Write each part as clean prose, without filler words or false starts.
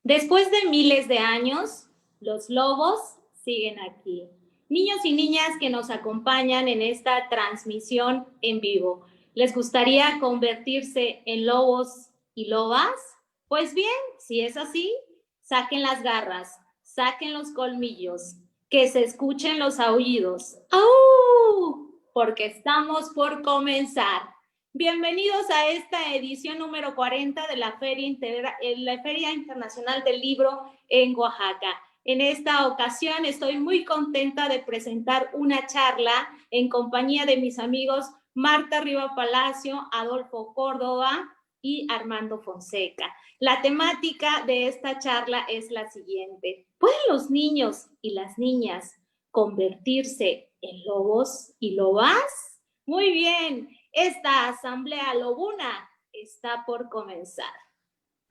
Después de miles de años, los lobos siguen aquí. Niños y niñas que nos acompañan en esta transmisión en vivo, ¿les gustaría convertirse en lobos y lobas? Pues bien, si es así, saquen las garras, saquen los colmillos, que se escuchen los aullidos. ¡Au! Porque estamos por comenzar. Bienvenidos a esta edición número 40 de la Feria Internacional del Libro en Oaxaca. En esta ocasión estoy muy contenta de presentar una charla en compañía de mis amigos Marta Riva Palacio, Adolfo Córdoba y Armando Fonseca. La temática de esta charla es la siguiente: ¿pueden los niños y las niñas convertirse en lobos y lobas? Muy bien, esta asamblea lobuna está por comenzar.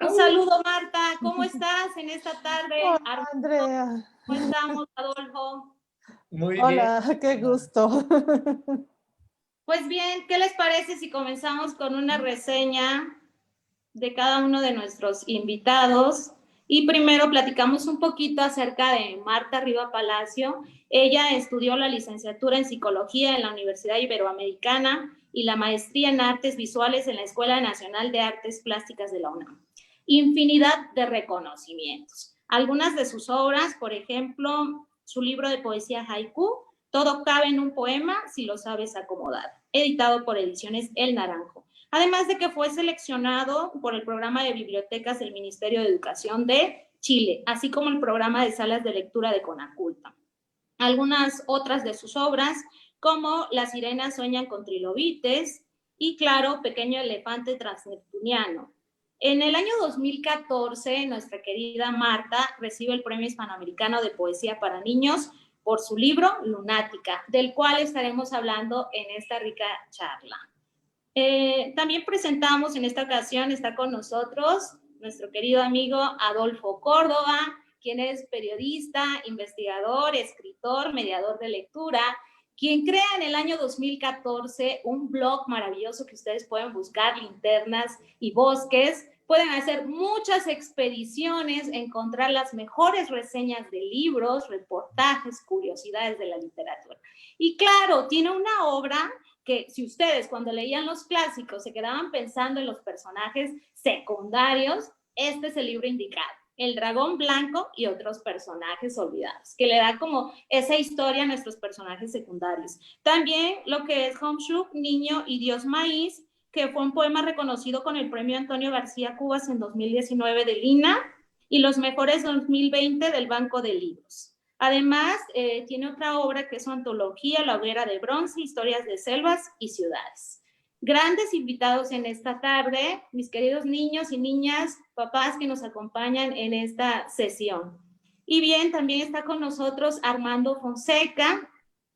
Un saludo, Marta. ¿Cómo estás en esta tarde? Hola, Armando, Andrea. ¿cómo estamos, Adolfo? Muy bien. Hola, qué gusto. Pues bien, ¿qué les parece si comenzamos con una reseña de cada uno de nuestros invitados? Y primero platicamos un poquito acerca de Marta Riva Palacio. Ella estudió la licenciatura en Psicología en la Universidad Iberoamericana y la maestría en Artes Visuales en la Escuela Nacional de Artes Plásticas de la UNAM. Infinidad de reconocimientos. Algunas de sus obras, por ejemplo, su libro de poesía haiku, Todo cabe en un poema si lo sabes acomodar, editado por Ediciones El Naranjo. Además de que fue seleccionado por el programa de bibliotecas del Ministerio de Educación de Chile, así como el programa de salas de lectura de Conaculta. Algunas otras de sus obras, como Las sirenas sueñan con trilobites y, claro, Pequeño elefante transneptuniano. En el año 2014, nuestra querida Marta recibe el Premio Hispanoamericano de Poesía para Niños por su libro Lunática, del cual estaremos hablando en esta rica charla. También presentamos en esta ocasión, está con nosotros nuestro querido amigo Adolfo Córdoba, quien es periodista, investigador, escritor, mediador de lectura, quien crea en el año 2014 un blog maravilloso que ustedes pueden buscar, Linternas y Bosques. Pueden hacer muchas expediciones, encontrar las mejores reseñas de libros, reportajes, curiosidades de la literatura. Y claro, tiene una obra que si ustedes cuando leían los clásicos se quedaban pensando en los personajes secundarios, este es el libro indicado. El dragón blanco y otros personajes olvidados, que le da como esa historia a nuestros personajes secundarios. También lo que es Homshuk, Niño y Dios Maíz, que fue un poema reconocido con el premio Antonio García Cubas en 2019 del INA y los mejores 2020 del Banco de Libros. Además, tiene otra obra que es su antología, La hoguera de bronce, historias de selvas y ciudades. Grandes invitados en esta tarde, mis queridos niños y niñas, papás que nos acompañan en esta sesión. Y bien, también está con nosotros Armando Fonseca.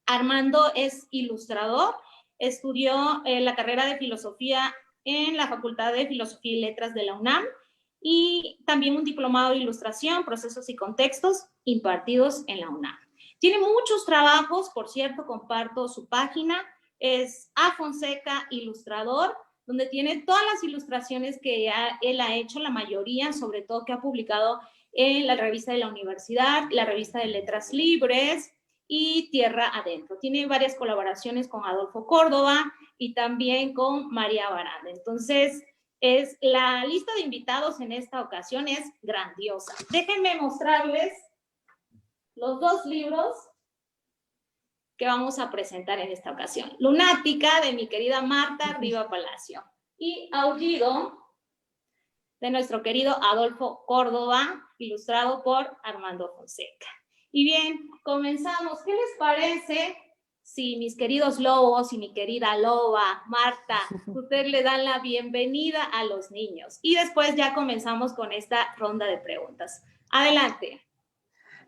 Armando es ilustrador, estudió la carrera de filosofía en la Facultad de Filosofía y Letras de la UNAM y también un diplomado de ilustración, procesos y contextos impartidos en la UNAM. Tiene muchos trabajos, por cierto, comparto su página, es A Fonseca Ilustrador, donde tiene todas las ilustraciones que él ha hecho, la mayoría, sobre todo que ha publicado en la revista de la universidad, la revista de Letras Libres y Tierra Adentro. Tiene varias colaboraciones con Adolfo Córdoba y también con María Baranda. Entonces, la lista de invitados en esta ocasión es grandiosa. Déjenme mostrarles los dos libros que vamos a presentar en esta ocasión. Lunática, de mi querida Marta Riva Palacio, y Aullido, de nuestro querido Adolfo Córdoba, ilustrado por Armando Fonseca. Y bien, comenzamos. ¿Qué les parece si mis queridos lobos y mi querida loba, Marta, ustedes le dan la bienvenida a los niños? Y después ya comenzamos con esta ronda de preguntas. Adelante.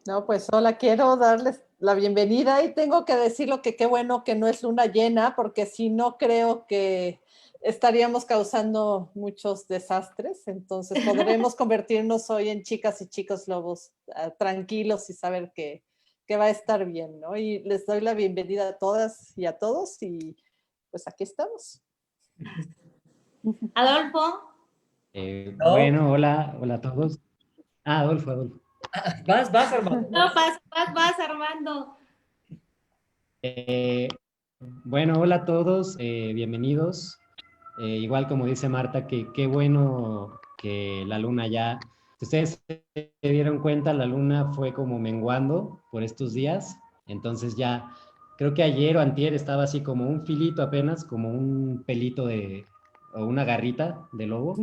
No, pues hola, quiero darles la bienvenida y tengo que decirlo que qué bueno que no es luna llena, porque si no creo que estaríamos causando muchos desastres. Entonces podremos convertirnos hoy en chicas y chicos lobos tranquilos y saber que va a estar bien, ¿no? Y les doy la bienvenida a todas y a todos y pues aquí estamos. Adolfo. Bueno, hola a todos. Ah, Adolfo, Adolfo. Vas, Armando. No, vas, Armando. Eh, bueno, hola a todos, bienvenidos. Igual como dice Marta, que qué bueno que la luna ya, si ustedes se dieron cuenta, la luna fue como menguando por estos días, entonces ya, creo que ayer o antier estaba así como un filito apenas, como un pelito o una garrita de lobo.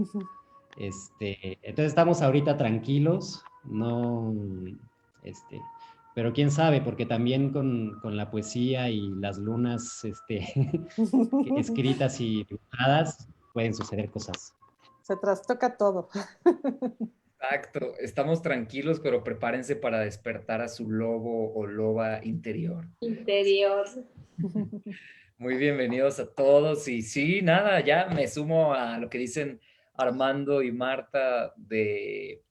Entonces estamos ahorita tranquilos, no, este, pero quién sabe, porque también con la poesía y las lunas, escritas y dibujadas, pueden suceder cosas. Se trastoca todo. Exacto, estamos tranquilos, pero prepárense para despertar a su lobo o loba interior. Interior. Muy bienvenidos a todos y sí, nada, ya me sumo a lo que dicen Armando y Marta de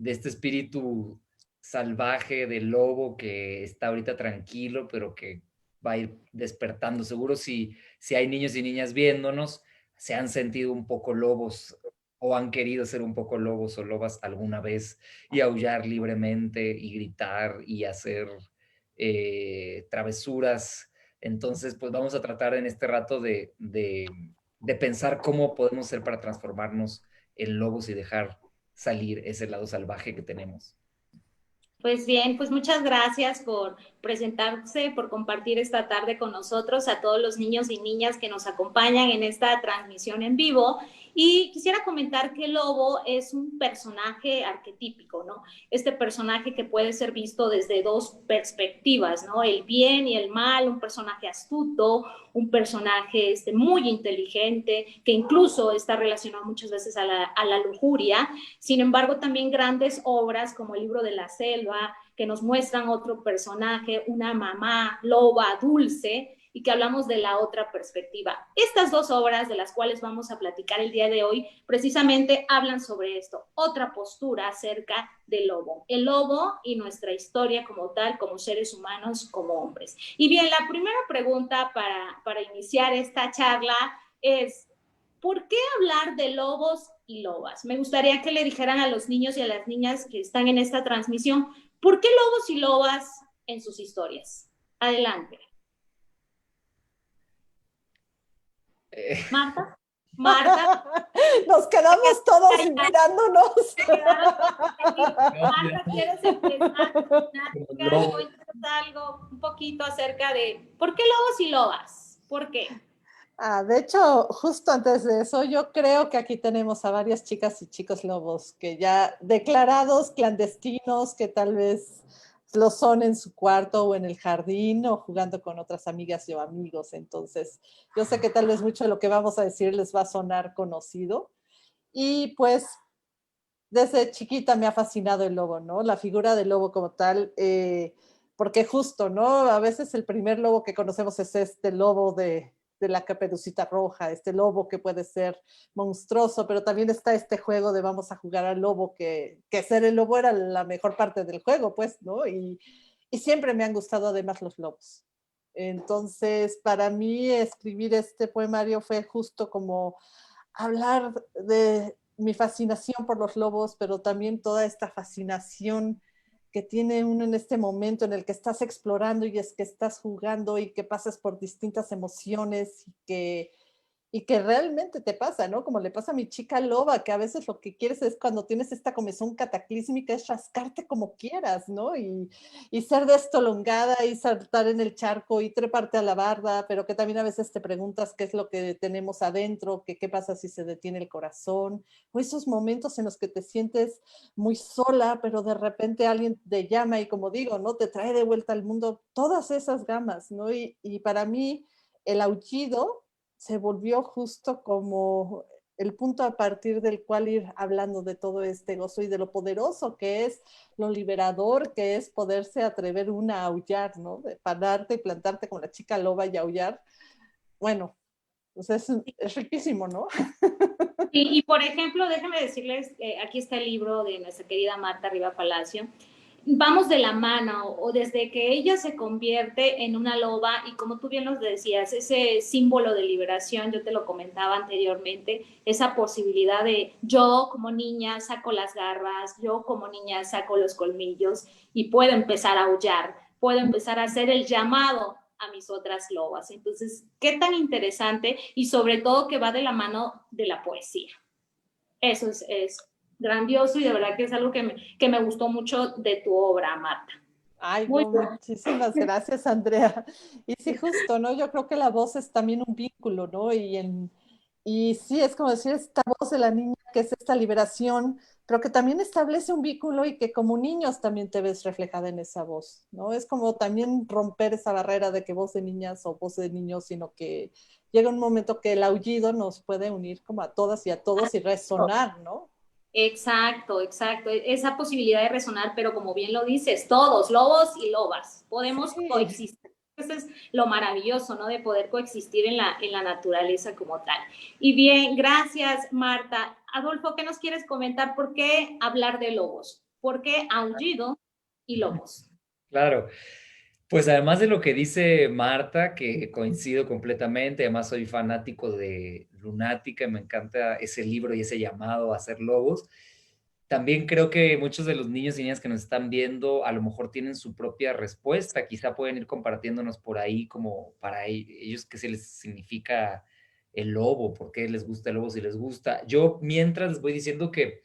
este espíritu salvaje del lobo que está ahorita tranquilo, pero que va a ir despertando. Seguro si hay niños y niñas viéndonos, se han sentido un poco lobos o han querido ser un poco lobos o lobas alguna vez y aullar libremente y gritar y hacer travesuras. Entonces, pues vamos a tratar en este rato de pensar cómo podemos ser para transformarnos en lobos y dejar salir ese lado salvaje que tenemos. Pues bien, pues muchas gracias por presentarse, por compartir esta tarde con nosotros, a todos los niños y niñas que nos acompañan en esta transmisión en vivo. Y quisiera comentar que el lobo es un personaje arquetípico, ¿no? Este personaje que puede ser visto desde dos perspectivas, ¿no? El bien y el mal, un personaje astuto, un personaje muy inteligente, que incluso está relacionado muchas veces a la lujuria. Sin embargo, también grandes obras como el libro de la selva, que nos muestran otro personaje, una mamá loba dulce, y que hablamos de la otra perspectiva. Estas dos obras de las cuales vamos a platicar el día de hoy precisamente hablan sobre esto, otra postura acerca del lobo, el lobo y nuestra historia como tal, como seres humanos, como hombres. Y bien, la primera pregunta para iniciar esta charla es, ¿por qué hablar de lobos y lobas? Me gustaría que le dijeran a los niños y a las niñas que están en esta transmisión, ¿por qué lobos y lobas en sus historias? Adelante. Marta. Marta. Nos quedamos todos mirándonos. Marta, ¿quieres empezar? Cuéntanos algo un poquito acerca de ¿por qué lobos y lobas? ¿Por qué? De hecho, justo antes de eso, yo creo que aquí tenemos a varias chicas y chicos lobos que ya declarados clandestinos, que tal vez lo son en su cuarto o en el jardín o jugando con otras amigas o amigos. Entonces, yo sé que tal vez mucho de lo que vamos a decir les va a sonar conocido. Y pues, desde chiquita me ha fascinado el lobo, ¿no? La figura del lobo como tal, porque justo, ¿no? A veces el primer lobo que conocemos es este lobo de la Caperucita Roja, este lobo que puede ser monstruoso, pero también está este juego de vamos a jugar al lobo, que ser el lobo era la mejor parte del juego, pues, ¿no? Y siempre me han gustado además los lobos. Entonces, para mí escribir este poemario fue justo como hablar de mi fascinación por los lobos, pero también toda esta fascinación que tiene uno en este momento en el que estás explorando y es que estás jugando y que pasas por distintas emociones y que realmente te pasa, ¿no? Como le pasa a mi chica loba, que a veces lo que quieres es cuando tienes esta comezón cataclísmica es rascarte como quieras, ¿no? Y ser destolongada y saltar en el charco y treparte a la barda, pero que también a veces te preguntas qué es lo que tenemos adentro, que qué pasa si se detiene el corazón, o esos momentos en los que te sientes muy sola, pero de repente alguien te llama y como digo, ¿no? Te trae de vuelta al mundo, todas esas gamas, ¿no? Y para mí el aullido se volvió justo como el punto a partir del cual ir hablando de todo este gozo y de lo poderoso que es, lo liberador que es poderse atrever una a aullar, ¿no? De pararte y plantarte con la chica loba y aullar. Bueno, pues es riquísimo, ¿no? Y por ejemplo, déjenme decirles, aquí está el libro de nuestra querida Marta Riva Palacio. vamos de la mano, o desde que ella se convierte en una loba, y como tú bien nos decías, ese símbolo de liberación, yo te lo comentaba anteriormente, esa posibilidad de yo como niña saco las garras, yo como niña saco los colmillos y puedo empezar a aullar, puedo empezar a hacer el llamado a mis otras lobas. Entonces, qué tan interesante, y sobre todo que va de la mano de la poesía. Eso es grandioso, y de verdad que es algo que me gustó mucho de tu obra, Marta. Ay, Muy no, bien. muchísimas gracias, Andrea. Y sí, justo, ¿no? Yo creo que la voz es también un vínculo, ¿no? Y sí, es como decir, esta voz de la niña, que es esta liberación, pero que también establece un vínculo y que como niños también te ves reflejada en esa voz, ¿no? Es como también romper esa barrera de que voz de niñas o voz de niños, sino que llega un momento que el aullido nos puede unir como a todas y a todos y resonar, ¿no? Exacto, exacto. Esa posibilidad de resonar, pero como bien lo dices, todos, lobos y lobas, podemos Sí. coexistir. Eso es lo maravilloso, ¿no? De poder coexistir en la naturaleza como tal. Y bien, gracias, Marta. Adolfo, ¿qué nos quieres comentar? ¿Por qué hablar de lobos? ¿Por qué aullido y lobos? Claro. Pues además de lo que dice Marta, que coincido completamente, además soy fanático de Lunática y me encanta ese libro y ese llamado a ser lobos. También creo que muchos de los niños y niñas que nos están viendo a lo mejor tienen su propia respuesta, quizá pueden ir compartiéndonos por ahí como para ellos qué se les significa el lobo, por qué les gusta el lobo si les gusta. Yo mientras les voy diciendo que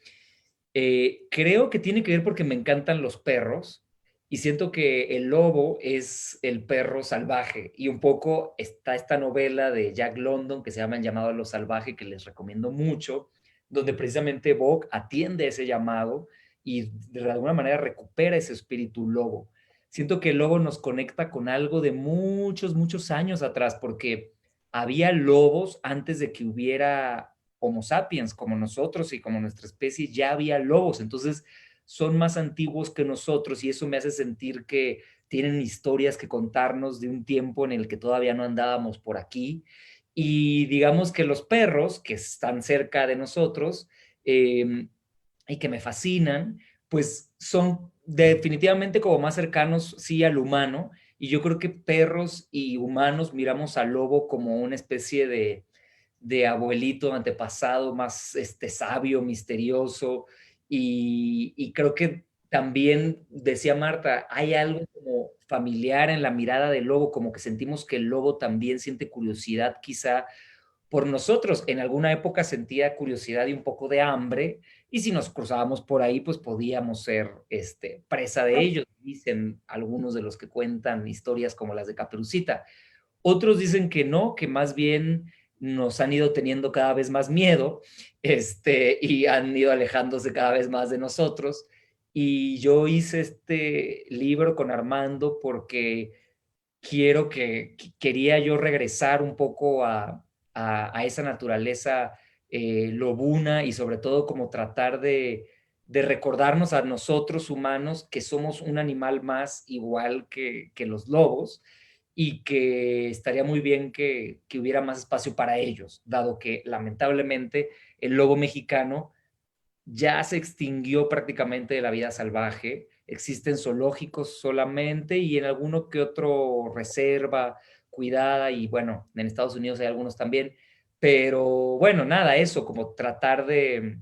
creo que tiene que ver porque me encantan los perros y siento que el lobo es el perro salvaje y un poco está esta novela de Jack London que se llama El llamado a lo salvaje, que les recomiendo mucho, donde precisamente Bog atiende ese llamado y de alguna manera recupera ese espíritu lobo. Siento que el lobo nos conecta con algo de muchos, muchos años atrás, porque había lobos antes de que hubiera Homo sapiens, como nosotros y como nuestra especie, ya había lobos, entonces son más antiguos que nosotros y eso me hace sentir que tienen historias que contarnos de un tiempo en el que todavía no andábamos por aquí. Y digamos que los perros, que están cerca de nosotros y que me fascinan, pues son definitivamente como más cercanos, sí, al humano. Y yo creo que perros y humanos miramos al lobo como una especie de abuelito antepasado más sabio, misterioso, y creo que también, decía Marta, hay algo como familiar en la mirada del lobo, como que sentimos que el lobo también siente curiosidad quizá por nosotros. En alguna época sentía curiosidad y un poco de hambre, y si nos cruzábamos por ahí, pues podíamos ser presa de ellos, dicen algunos de los que cuentan historias como las de Caperucita. Otros dicen que no, que más bien nos han ido teniendo cada vez más miedo, y han ido alejándose cada vez más de nosotros. Y yo hice este libro con Armando porque quería yo regresar un poco a esa naturaleza lobuna y sobre todo como tratar de recordarnos a nosotros humanos que somos un animal más igual que los lobos y que estaría muy bien que hubiera más espacio para ellos, dado que lamentablemente el lobo mexicano ya se extinguió prácticamente de la vida salvaje. Existen zoológicos solamente y en alguno que otro reserva cuidada y bueno, en Estados Unidos hay algunos también. Pero bueno, nada, eso, como tratar de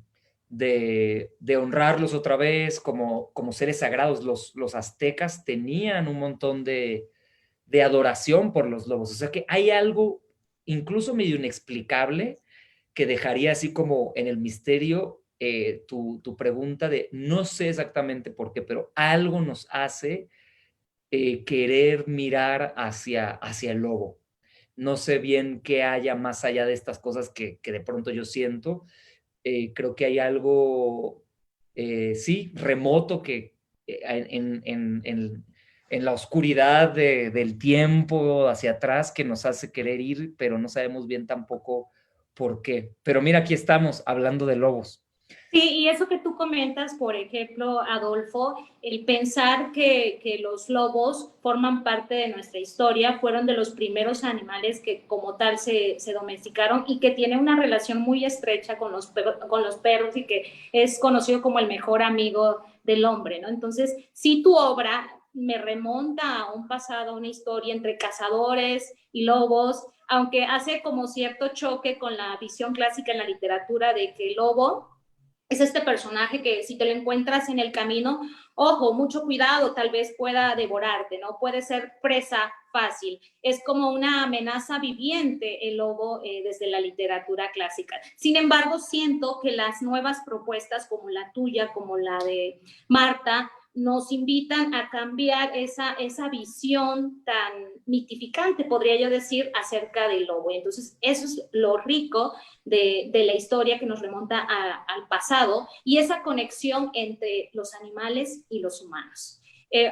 honrarlos otra vez como seres sagrados. Los aztecas tenían un montón de adoración por los lobos. O sea que hay algo incluso medio inexplicable que dejaría así como en el misterio tu pregunta de no sé exactamente por qué, pero algo nos hace querer mirar hacia el lobo. No sé bien qué haya más allá de estas cosas que de pronto yo siento. Creo que hay algo, sí, remoto que en la oscuridad del tiempo hacia atrás que nos hace querer ir, pero no sabemos bien tampoco por qué. Pero mira, aquí estamos hablando de lobos. Sí, y eso que tú comentas, por ejemplo, Adolfo, el pensar que los lobos forman parte de nuestra historia, fueron de los primeros animales que como tal se domesticaron y que tiene una relación muy estrecha con los perros y que es conocido como el mejor amigo del hombre, ¿no? Entonces, sí, tu obra me remonta a un pasado, a una historia entre cazadores y lobos, aunque hace como cierto choque con la visión clásica en la literatura de que el lobo es este personaje que si te lo encuentras en el camino, ojo, mucho cuidado, tal vez pueda devorarte, ¿no? Puede ser presa fácil. Es como una amenaza viviente el lobo desde la literatura clásica. Sin embargo, siento que las nuevas propuestas como la tuya, como la de Marta, nos invitan a cambiar esa visión tan mitificante, podría yo decir, acerca del lobo. Y entonces, eso es lo rico de la historia que nos remonta al pasado y esa conexión entre los animales y los humanos.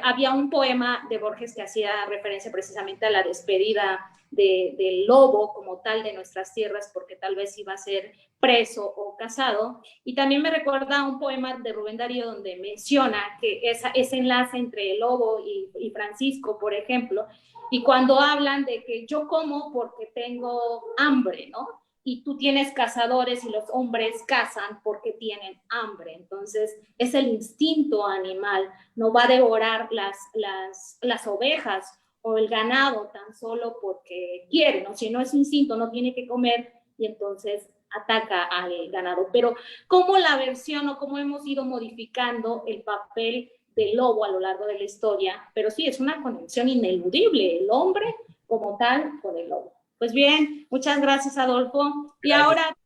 Había un poema de Borges que hacía referencia precisamente a la despedida del lobo como tal de nuestras tierras, porque tal vez iba a ser preso o casado. Y también me recuerda a un poema de Rubén Darío donde menciona que ese enlace entre el lobo y Francisco, por ejemplo, y cuando hablan de que yo como porque tengo hambre, ¿no? Y tú tienes cazadores y los hombres cazan porque tienen hambre. Entonces, es el instinto animal, no va a devorar las ovejas o el ganado tan solo porque quiere, ¿no? Si no es instinto, no tiene que comer y entonces ataca al ganado. Pero cómo la versión o cómo hemos ido modificando el papel del lobo a lo largo de la historia, pero sí, es una conexión ineludible, el hombre como tal con el lobo. Pues bien, muchas gracias, Adolfo. Y Gracias. ahora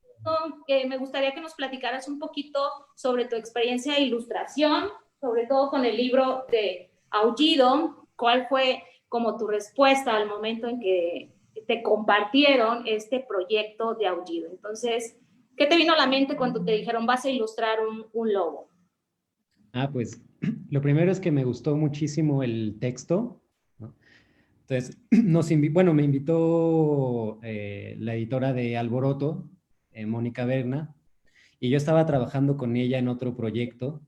me gustaría que nos platicaras un poquito sobre tu experiencia de ilustración, sobre todo con el libro de Aullido. ¿Cuál fue como tu respuesta al momento en que te compartieron este proyecto de Aullido? Entonces, ¿qué te vino a la mente cuando te dijeron vas a ilustrar un lobo? Pues lo primero es que me gustó muchísimo el texto, ¿no? Entonces, bueno, me invitó la editora de Alboroto, Mónica Berna, y yo estaba trabajando con ella en otro proyecto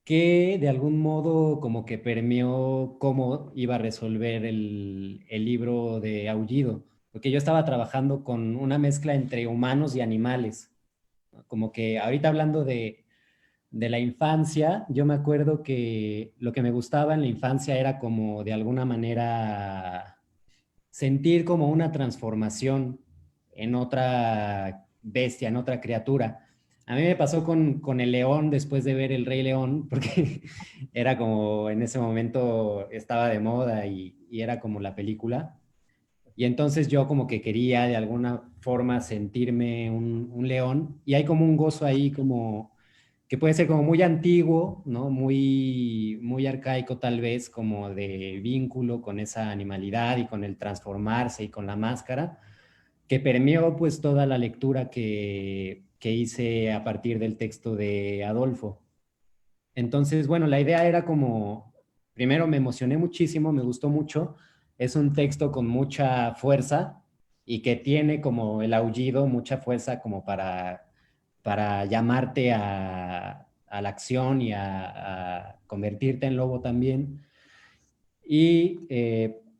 que de algún modo como que permeó cómo iba a resolver el libro de Aullido, porque yo estaba trabajando con una mezcla entre humanos y animales, ¿no? Como que ahorita hablando de la infancia, yo me acuerdo que lo que me gustaba en la infancia era como de alguna manera sentir como una transformación en otra bestia, en otra criatura. A mí me pasó con el león después de ver El Rey León, porque era como en ese momento estaba de moda y era como la película. Y entonces yo como que quería de alguna forma sentirme un león y hay como un gozo ahí como que puede ser como muy antiguo, ¿no? Muy arcaico tal vez, como de vínculo con esa animalidad y con el transformarse y con la máscara, que permeó pues toda la lectura que hice a partir del texto de Adolfo. Entonces, bueno, la idea era como, primero me emocioné muchísimo, me gustó mucho, es un texto con mucha fuerza y que tiene como el aullido, mucha fuerza como para llamarte a la acción y a convertirte en lobo también. Y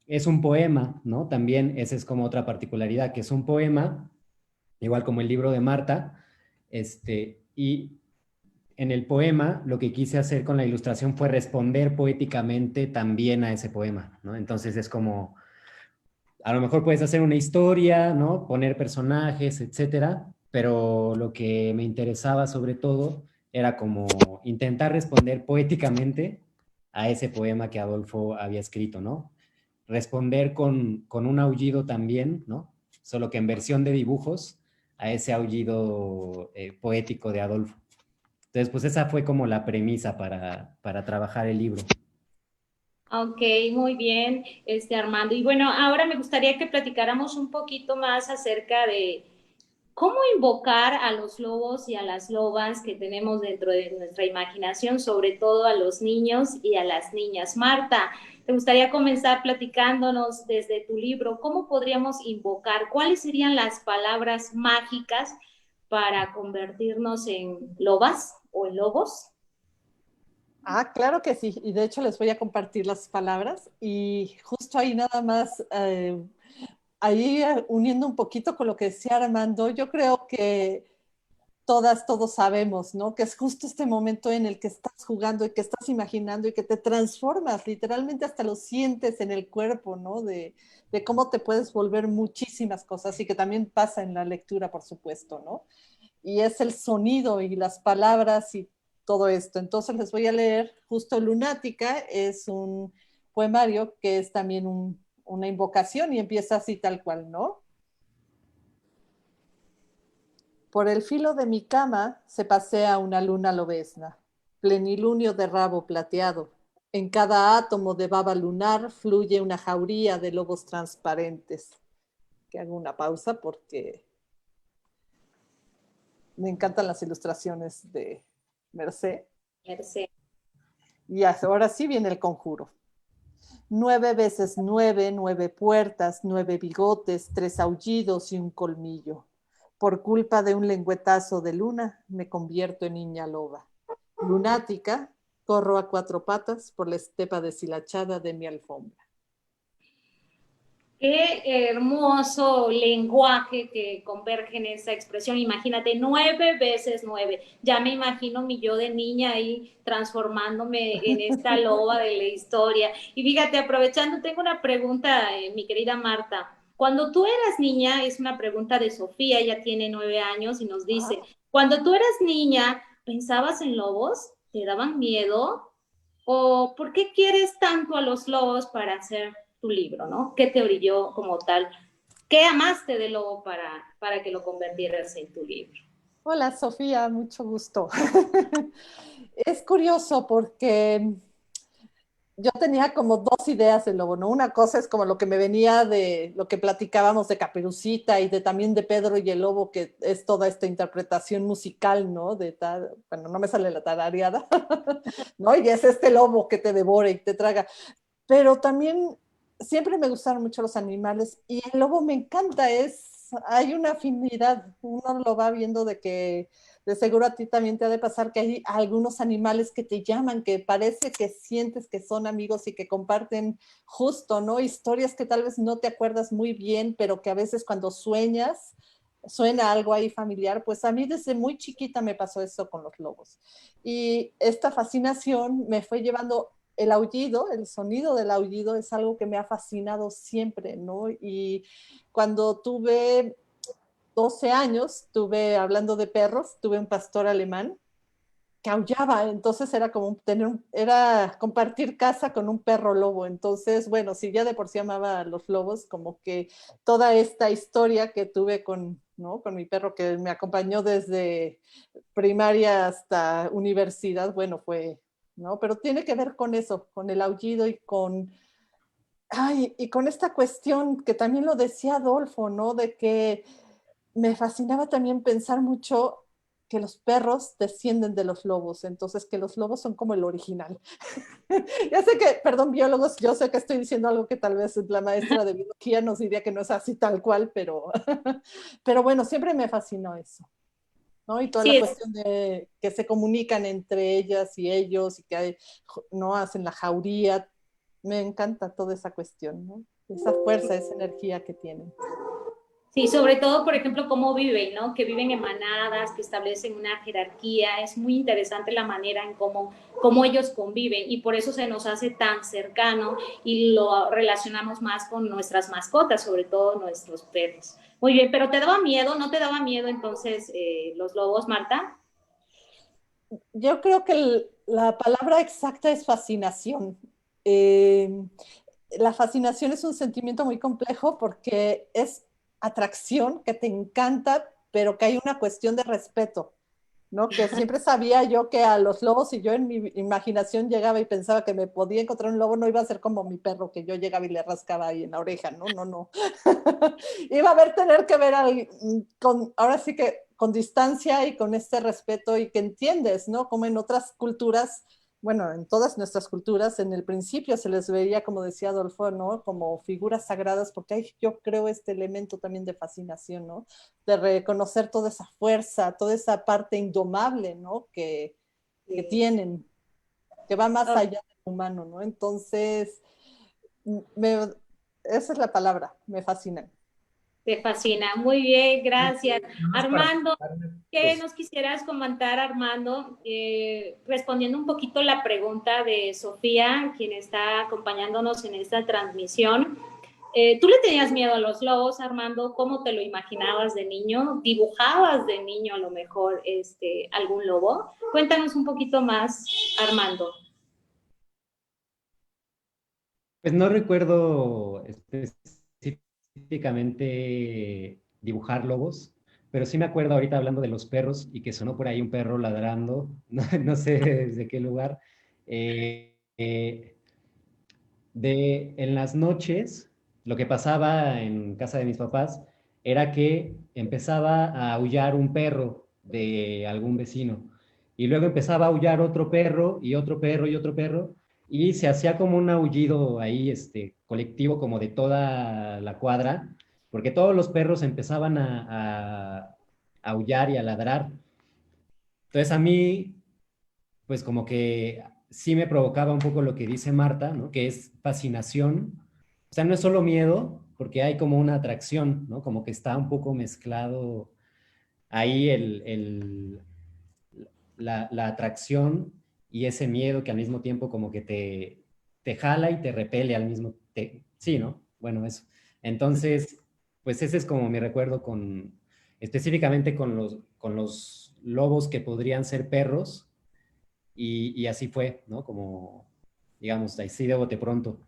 es un poema, ¿no? También esa es como otra particularidad, que es un poema, igual como el libro de Marta, y en el poema lo que quise hacer con la ilustración fue responder poéticamente también a ese poema, ¿no? Entonces es como, a lo mejor puedes hacer una historia, ¿no? Poner personajes, etcétera, pero lo que me interesaba sobre todo era como intentar responder poéticamente a ese poema que Adolfo había escrito, ¿no? Responder con un aullido también, ¿no? Solo que en versión de dibujos a ese aullido poético de Adolfo. Entonces, pues esa fue como la premisa para trabajar el libro. Ok, muy bien, Armando. Y bueno, ahora me gustaría que platicáramos un poquito más acerca de cómo invocar a los lobos y a las lobas que tenemos dentro de nuestra imaginación, sobre todo a los niños y a las niñas. Marta, te gustaría comenzar platicándonos desde tu libro, ¿cómo podríamos invocar? ¿Cuáles serían las palabras mágicas para convertirnos en lobas o en lobos? Ah, claro que sí, y de hecho les voy a compartir las palabras y justo ahí nada más, uniendo un poquito con lo que decía Armando, yo creo que todos sabemos, ¿no? Que es justo este momento en el que estás jugando y que estás imaginando y que te transformas, literalmente hasta lo sientes en el cuerpo, ¿no? De cómo te puedes volver muchísimas cosas y que también pasa en la lectura, por supuesto, ¿no? Y es el sonido y las palabras y todo esto. Entonces les voy a leer justo Lunática, es un poemario que es también una invocación y empieza así tal cual, ¿no? Por el filo de mi cama se pasea una luna lobezna, plenilunio de rabo plateado. En cada átomo de baba lunar fluye una jauría de lobos transparentes. Que hago una pausa porque me encantan las ilustraciones de Merced. Merced. Y ahora sí viene el conjuro. 9 veces 9, 9 puertas, 9 bigotes, 3 aullidos y un colmillo. Por culpa de un lengüetazo de luna, me convierto en niña loba. Lunática, corro a 4 patas por la estepa deshilachada de mi alfombra. Qué hermoso lenguaje que converge en esa expresión. Imagínate, 9 veces 9. Ya me imagino mi yo de niña ahí transformándome en esta loba de la historia. Y fíjate, aprovechando, tengo una pregunta, mi querida Marta. Cuando tú eras niña, es una pregunta de Sofía, ella tiene 9 años y nos dice, cuando tú eras niña, ¿pensabas en lobos? ¿Te daban miedo? ¿O por qué quieres tanto a los lobos para hacer tu libro, ¿no? ¿Qué te brilló como tal? ¿Qué amaste del lobo para que lo convirtieras en tu libro? Hola Sofía, mucho gusto. Es curioso porque yo tenía como dos ideas del lobo, ¿no? Una cosa es como lo que me venía de lo que platicábamos de Caperucita y de también de Pedro y el Lobo, que es toda esta interpretación musical, ¿no? Bueno, no me sale la tarareada, ¿no? Y es este lobo que te devora y te traga. Pero también siempre me gustaron mucho los animales y el lobo me encanta, hay una afinidad, uno lo va viendo de que de seguro a ti también te ha de pasar que hay algunos animales que te llaman, que parece que sientes que son amigos y que comparten justo, ¿no? Historias que tal vez no te acuerdas muy bien, pero que a veces cuando sueñas, suena algo ahí familiar. Pues a mí desde muy chiquita me pasó eso con los lobos. Y esta fascinación me fue llevando el aullido, el sonido del aullido es algo que me ha fascinado siempre, ¿no? Y cuando tuve 12 años, hablando de perros, tuve un pastor alemán que aullaba, entonces era como era compartir casa con un perro lobo, entonces, bueno, si ya de por sí amaba a los lobos, como que toda esta historia que tuve ¿no? Con mi perro que me acompañó desde primaria hasta universidad, bueno, ¿no? Pero tiene que ver con eso, con el aullido y con esta cuestión que también lo decía Adolfo, ¿no? De que me fascinaba también pensar mucho que los perros descienden de los lobos, entonces que los lobos son como el original. Ya sé que, perdón, biólogos, yo sé que estoy diciendo algo que tal vez la maestra de biología nos diría que no es así tal cual, pero bueno, siempre me fascinó eso, ¿no? Y toda la Sí, cuestión de que se comunican entre ellas y ellos y que no hacen la jauría. Me encanta toda esa cuestión, ¿no? Esa fuerza, esa energía que tienen. sí, sobre todo, por ejemplo, cómo viven, ¿no? Que viven en manadas, que establecen una jerarquía. Es muy interesante la manera en cómo ellos conviven y por eso se nos hace tan cercano y lo relacionamos más con nuestras mascotas, sobre todo nuestros perros. Muy bien, pero ¿te daba miedo? ¿No te daba miedo entonces los lobos, Marta? Yo creo que la palabra exacta es fascinación. Eh, la fascinación es un sentimiento muy complejo porque es atracción que te encanta, pero que hay una cuestión de respeto, ¿no? Que siempre sabía yo que a los lobos, si yo en mi imaginación llegaba y pensaba que me podía encontrar un lobo, no iba a ser como mi perro, que yo llegaba y le rascaba ahí en la oreja, no, no, no. Iba a tener que ver ahora sí que con distancia y con este respeto y que entiendes, ¿no? Como en otras culturas bueno, en todas nuestras culturas, en el principio se les veía, como decía Adolfo, ¿no? Como figuras sagradas, porque hay, yo creo, este elemento también de fascinación, ¿no? De reconocer toda esa fuerza, toda esa parte indomable, ¿no? Que tienen, que va más allá del humano, ¿no? Entonces, me, esa es la palabra, me fascinan. Te fascina. Muy bien, gracias. Nada más para Armando, ¿qué pues, nos quisieras comentar, Armando? Respondiendo un poquito la pregunta de Sofía, quien está acompañándonos en esta transmisión. ¿Tú le tenías miedo a los lobos, Armando? ¿Cómo te lo imaginabas de niño? ¿Dibujabas de niño a lo mejor algún lobo? Cuéntanos un poquito más, Armando. Pues no recuerdo específicamente dibujar lobos, pero sí me acuerdo ahorita hablando de los perros y que sonó por ahí un perro ladrando, no sé desde qué lugar. Eh, eh, en las noches, lo que pasaba en casa de mis papás era que empezaba a aullar un perro de algún vecino y luego empezaba a aullar otro perro y otro perro y otro perro y se hacía como un aullido ahí colectivo como de toda la cuadra, porque todos los perros empezaban a aullar y a ladrar. Entonces a mí pues como que sí me provocaba un poco lo que dice Marta, ¿no? Que es fascinación. O sea, no es solo miedo, porque hay como una atracción, ¿no? Como que está un poco mezclado ahí la atracción y ese miedo que al mismo tiempo como que te jala y te repele al mismo tiempo. Sí, ¿no? Bueno, eso. Entonces, pues ese es como mi recuerdo específicamente con los lobos que podrían ser perros, y así fue, ¿no? Como, digamos, así de bote pronto.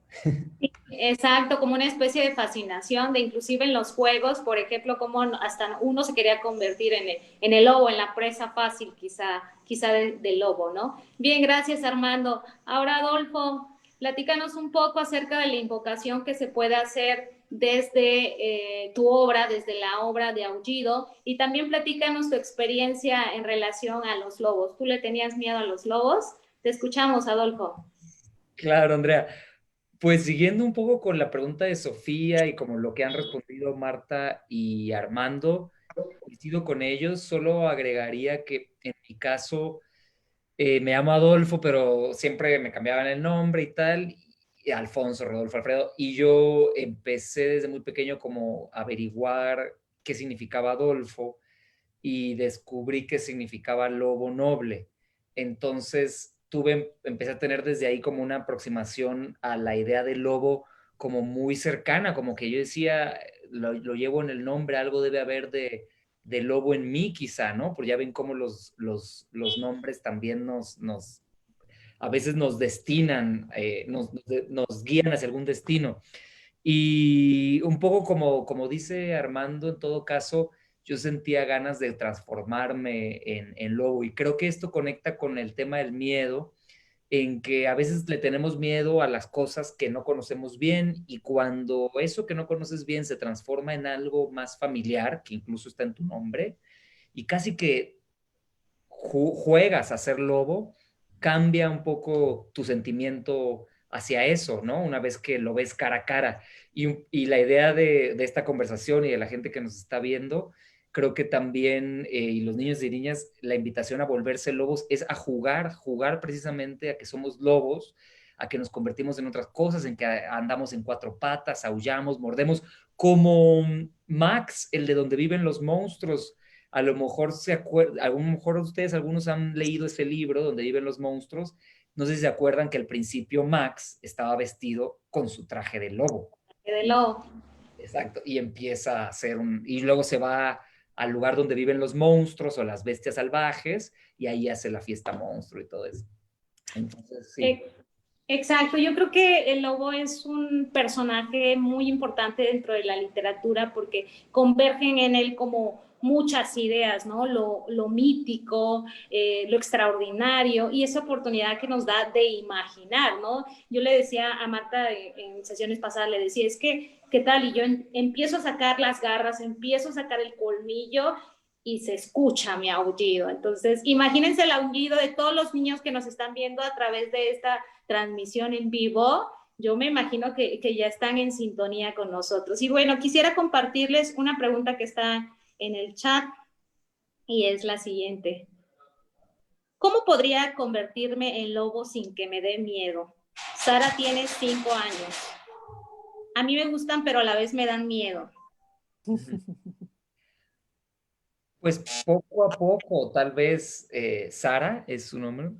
Exacto, como una especie de fascinación, de inclusive en los juegos, por ejemplo, como hasta uno se quería convertir en el lobo, en la presa fácil quizá del lobo, ¿no? Bien, gracias Armando. Ahora Adolfo, platícanos un poco acerca de la invocación que se puede hacer desde tu obra, desde la obra de Aullido, y también platícanos tu experiencia en relación a los lobos. ¿Tú le tenías miedo a los lobos? Te escuchamos, Adolfo. claro, Andrea. Pues siguiendo un poco con la pregunta de Sofía y como lo que han respondido Marta y Armando, coincido con ellos, solo agregaría que en mi caso me llamo Adolfo, pero siempre me cambiaban el nombre y tal, y Alfonso, Rodolfo, Alfredo, y yo empecé desde muy pequeño como a averiguar qué significaba Adolfo y descubrí que significaba lobo noble. Entonces empecé a tener desde ahí como una aproximación a la idea del lobo como muy cercana, como que yo decía, lo llevo en el nombre, algo debe haber de lobo en mí quizá, ¿no? Porque ya ven cómo los nombres también a veces nos destinan, nos guían hacia algún destino. Y un poco como dice Armando, en todo caso, yo sentía ganas de transformarme en lobo y creo que esto conecta con el tema del miedo, en que a veces le tenemos miedo a las cosas que no conocemos bien y cuando eso que no conoces bien se transforma en algo más familiar, que incluso está en tu nombre, y casi que juegas a ser lobo, cambia un poco tu sentimiento hacia eso, ¿no? Una vez que lo ves cara a cara. Y la idea de esta conversación y de la gente que nos está viendo, creo que también, y los niños y niñas, la invitación a volverse lobos es a jugar precisamente a que somos lobos, a que nos convertimos en otras cosas, en que andamos en cuatro patas, aullamos, mordemos, como Max, el de donde viven los monstruos. A lo mejor a lo mejor ustedes, algunos han leído ese libro donde viven los monstruos. No sé si se acuerdan que al principio Max estaba vestido con su traje de lobo. De lobo. Exacto. Y empieza a hacer y luego se va al lugar donde viven los monstruos o las bestias salvajes y ahí hace la fiesta monstruo y todo eso. Entonces, sí. Exacto, yo creo que el lobo es un personaje muy importante dentro de la literatura porque convergen en él como muchas ideas, ¿no? Lo mítico, lo extraordinario y esa oportunidad que nos da de imaginar, ¿no? Yo le decía a Marta en sesiones pasadas, le decía, es que, ¿qué tal? Y yo empiezo a sacar las garras, empiezo a sacar el colmillo y se escucha mi aullido. Entonces, imagínense el aullido de todos los niños que nos están viendo a través de esta transmisión en vivo. Yo me imagino que ya están en sintonía con nosotros. Y bueno, quisiera compartirles una pregunta que está en el chat y es la siguiente. ¿Cómo podría convertirme en lobo sin que me dé miedo? Sara tiene 5 años. A mí me gustan, pero a la vez me dan miedo. Pues poco a poco, tal vez Sara es su nombre.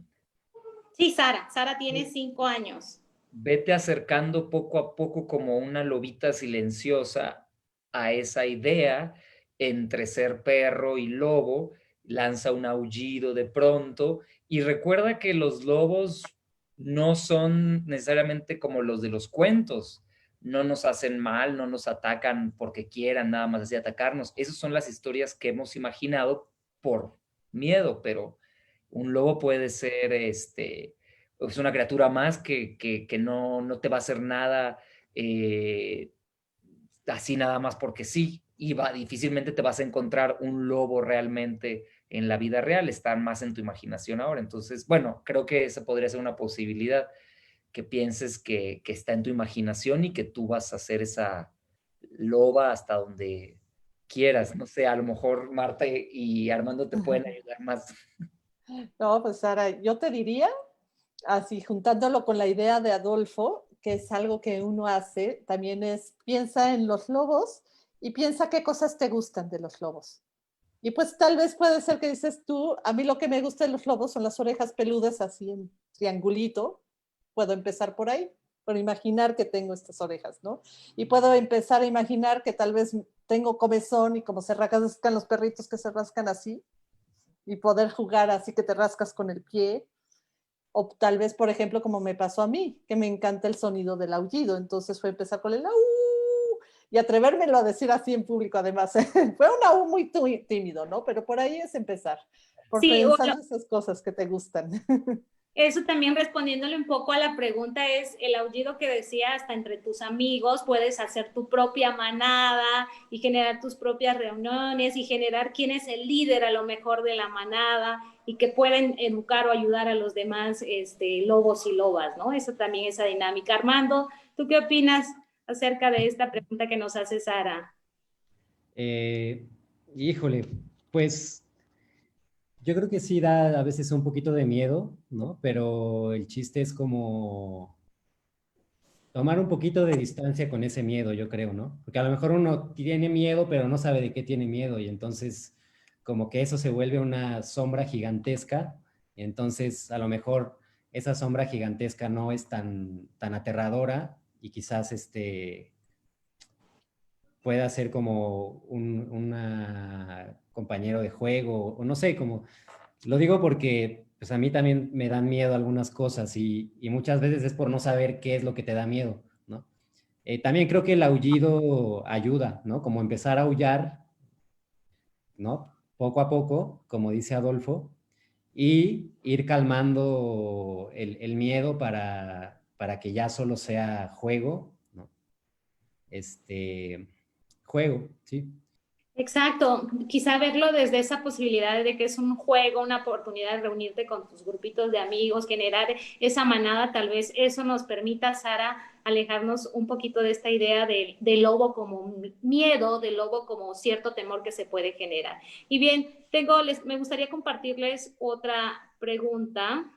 Sí, Sara. Sara tiene 5 años. Vete acercando poco a poco como una lobita silenciosa a esa idea entre ser perro y lobo, lanza un aullido de pronto y recuerda que los lobos no son necesariamente como los de los cuentos, no nos hacen mal, no nos atacan porque quieran nada más así atacarnos. Esas son las historias que hemos imaginado por miedo, pero un lobo puede ser es una criatura más que no te va a hacer nada así nada más porque sí. Y difícilmente te vas a encontrar un lobo realmente en la vida real, están más en tu imaginación ahora. Entonces, bueno, creo que esa podría ser una posibilidad, que pienses que está en tu imaginación y que tú vas a hacer esa loba hasta donde quieras. No sé, a lo mejor Marta y Armando te pueden ayudar más. No, pues Sara, yo te diría, así juntándolo con la idea de Adolfo, que es algo que uno hace, también es piensa en los lobos y piensa qué cosas te gustan de los lobos. Y pues tal vez puede ser que dices tú, a mí lo que me gusta de los lobos son las orejas peludas así en triangulito. Puedo empezar por ahí, por imaginar que tengo estas orejas, ¿no? Y puedo empezar a imaginar que tal vez tengo comezón y como se rascan los perritos que se rascan así, y poder jugar así que te rascas con el pie. O tal vez, por ejemplo, como me pasó a mí, que me encanta el sonido del aullido. Entonces fue empezar con el au y atrevérmelo a decir así en público, además. Fue un au muy tímido, ¿no? Pero por ahí es empezar, por Sí, pensar esas cosas que te gustan. eso también respondiéndole un poco a la pregunta es el aullido que decía, hasta entre tus amigos puedes hacer tu propia manada y generar tus propias reuniones y generar quién es el líder a lo mejor de la manada y que pueden educar o ayudar a los demás lobos y lobas, ¿no? Eso también, esa dinámica. Armando, ¿tú qué opinas acerca de esta pregunta que nos hace Sara? Híjole, pues yo creo que sí da a veces un poquito de miedo, ¿no? Pero el chiste es como tomar un poquito de distancia con ese miedo, yo creo, ¿no? Porque a lo mejor uno tiene miedo, pero no sabe de qué tiene miedo y entonces como que eso se vuelve una sombra gigantesca y entonces a lo mejor esa sombra gigantesca no es tan aterradora y quizás pueda ser como un compañero de juego o no sé, como lo digo porque pues a mí también me dan miedo algunas cosas y muchas veces es por no saber qué es lo que te da miedo, ¿no? También creo que el aullido ayuda, ¿no? Como empezar a aullar, ¿no? Poco a poco, como dice Adolfo, y ir calmando el miedo para que ya solo sea juego, ¿no? Juego, ¿sí? Exacto, quizá verlo desde esa posibilidad de que es un juego, una oportunidad de reunirte con tus grupitos de amigos, generar esa manada, tal vez eso nos permita, Sara, alejarnos un poquito de esta idea de lobo como miedo, de lobo como cierto temor que se puede generar. Y bien, me gustaría compartirles otra pregunta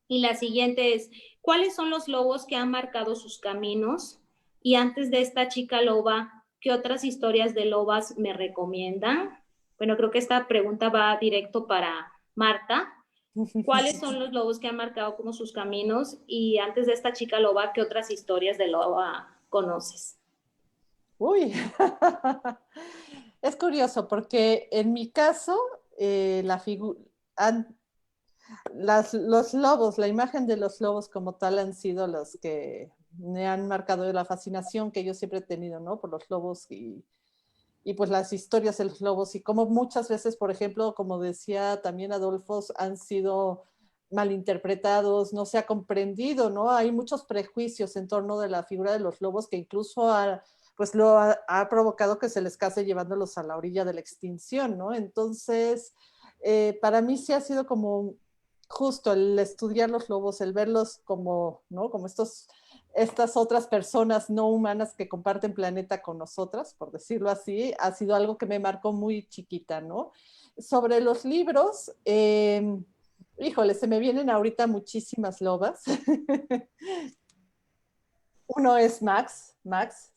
y la siguiente es, ¿cuáles son los lobos que han marcado sus caminos? Y antes de esta chica loba, ¿qué otras historias de lobas me recomiendan? Bueno, creo que esta pregunta va directo para Marta. ¿Cuáles son los lobos que han marcado como sus caminos? Y antes de esta chica loba, ¿qué otras historias de loba conoces? Uy, es curioso porque en mi caso, la figura, los lobos, la imagen de los lobos como tal han sido los que me han marcado la fascinación que yo siempre he tenido, ¿no? Por los lobos y pues las historias de los lobos y como muchas veces, por ejemplo, como decía también Adolfo, han sido malinterpretados, no se ha comprendido, ¿no? Hay muchos prejuicios en torno de la figura de los lobos que incluso pues lo ha provocado que se les case llevándolos a la orilla de la extinción, ¿no? Entonces, para mí sí ha sido como justo el estudiar los lobos, el verlos como, ¿no? Como estas otras personas no humanas que comparten planeta con nosotras, por decirlo así, ha sido algo que me marcó muy chiquita, ¿no? Sobre los libros, híjole, se me vienen ahorita muchísimas lobas. Uno es Max,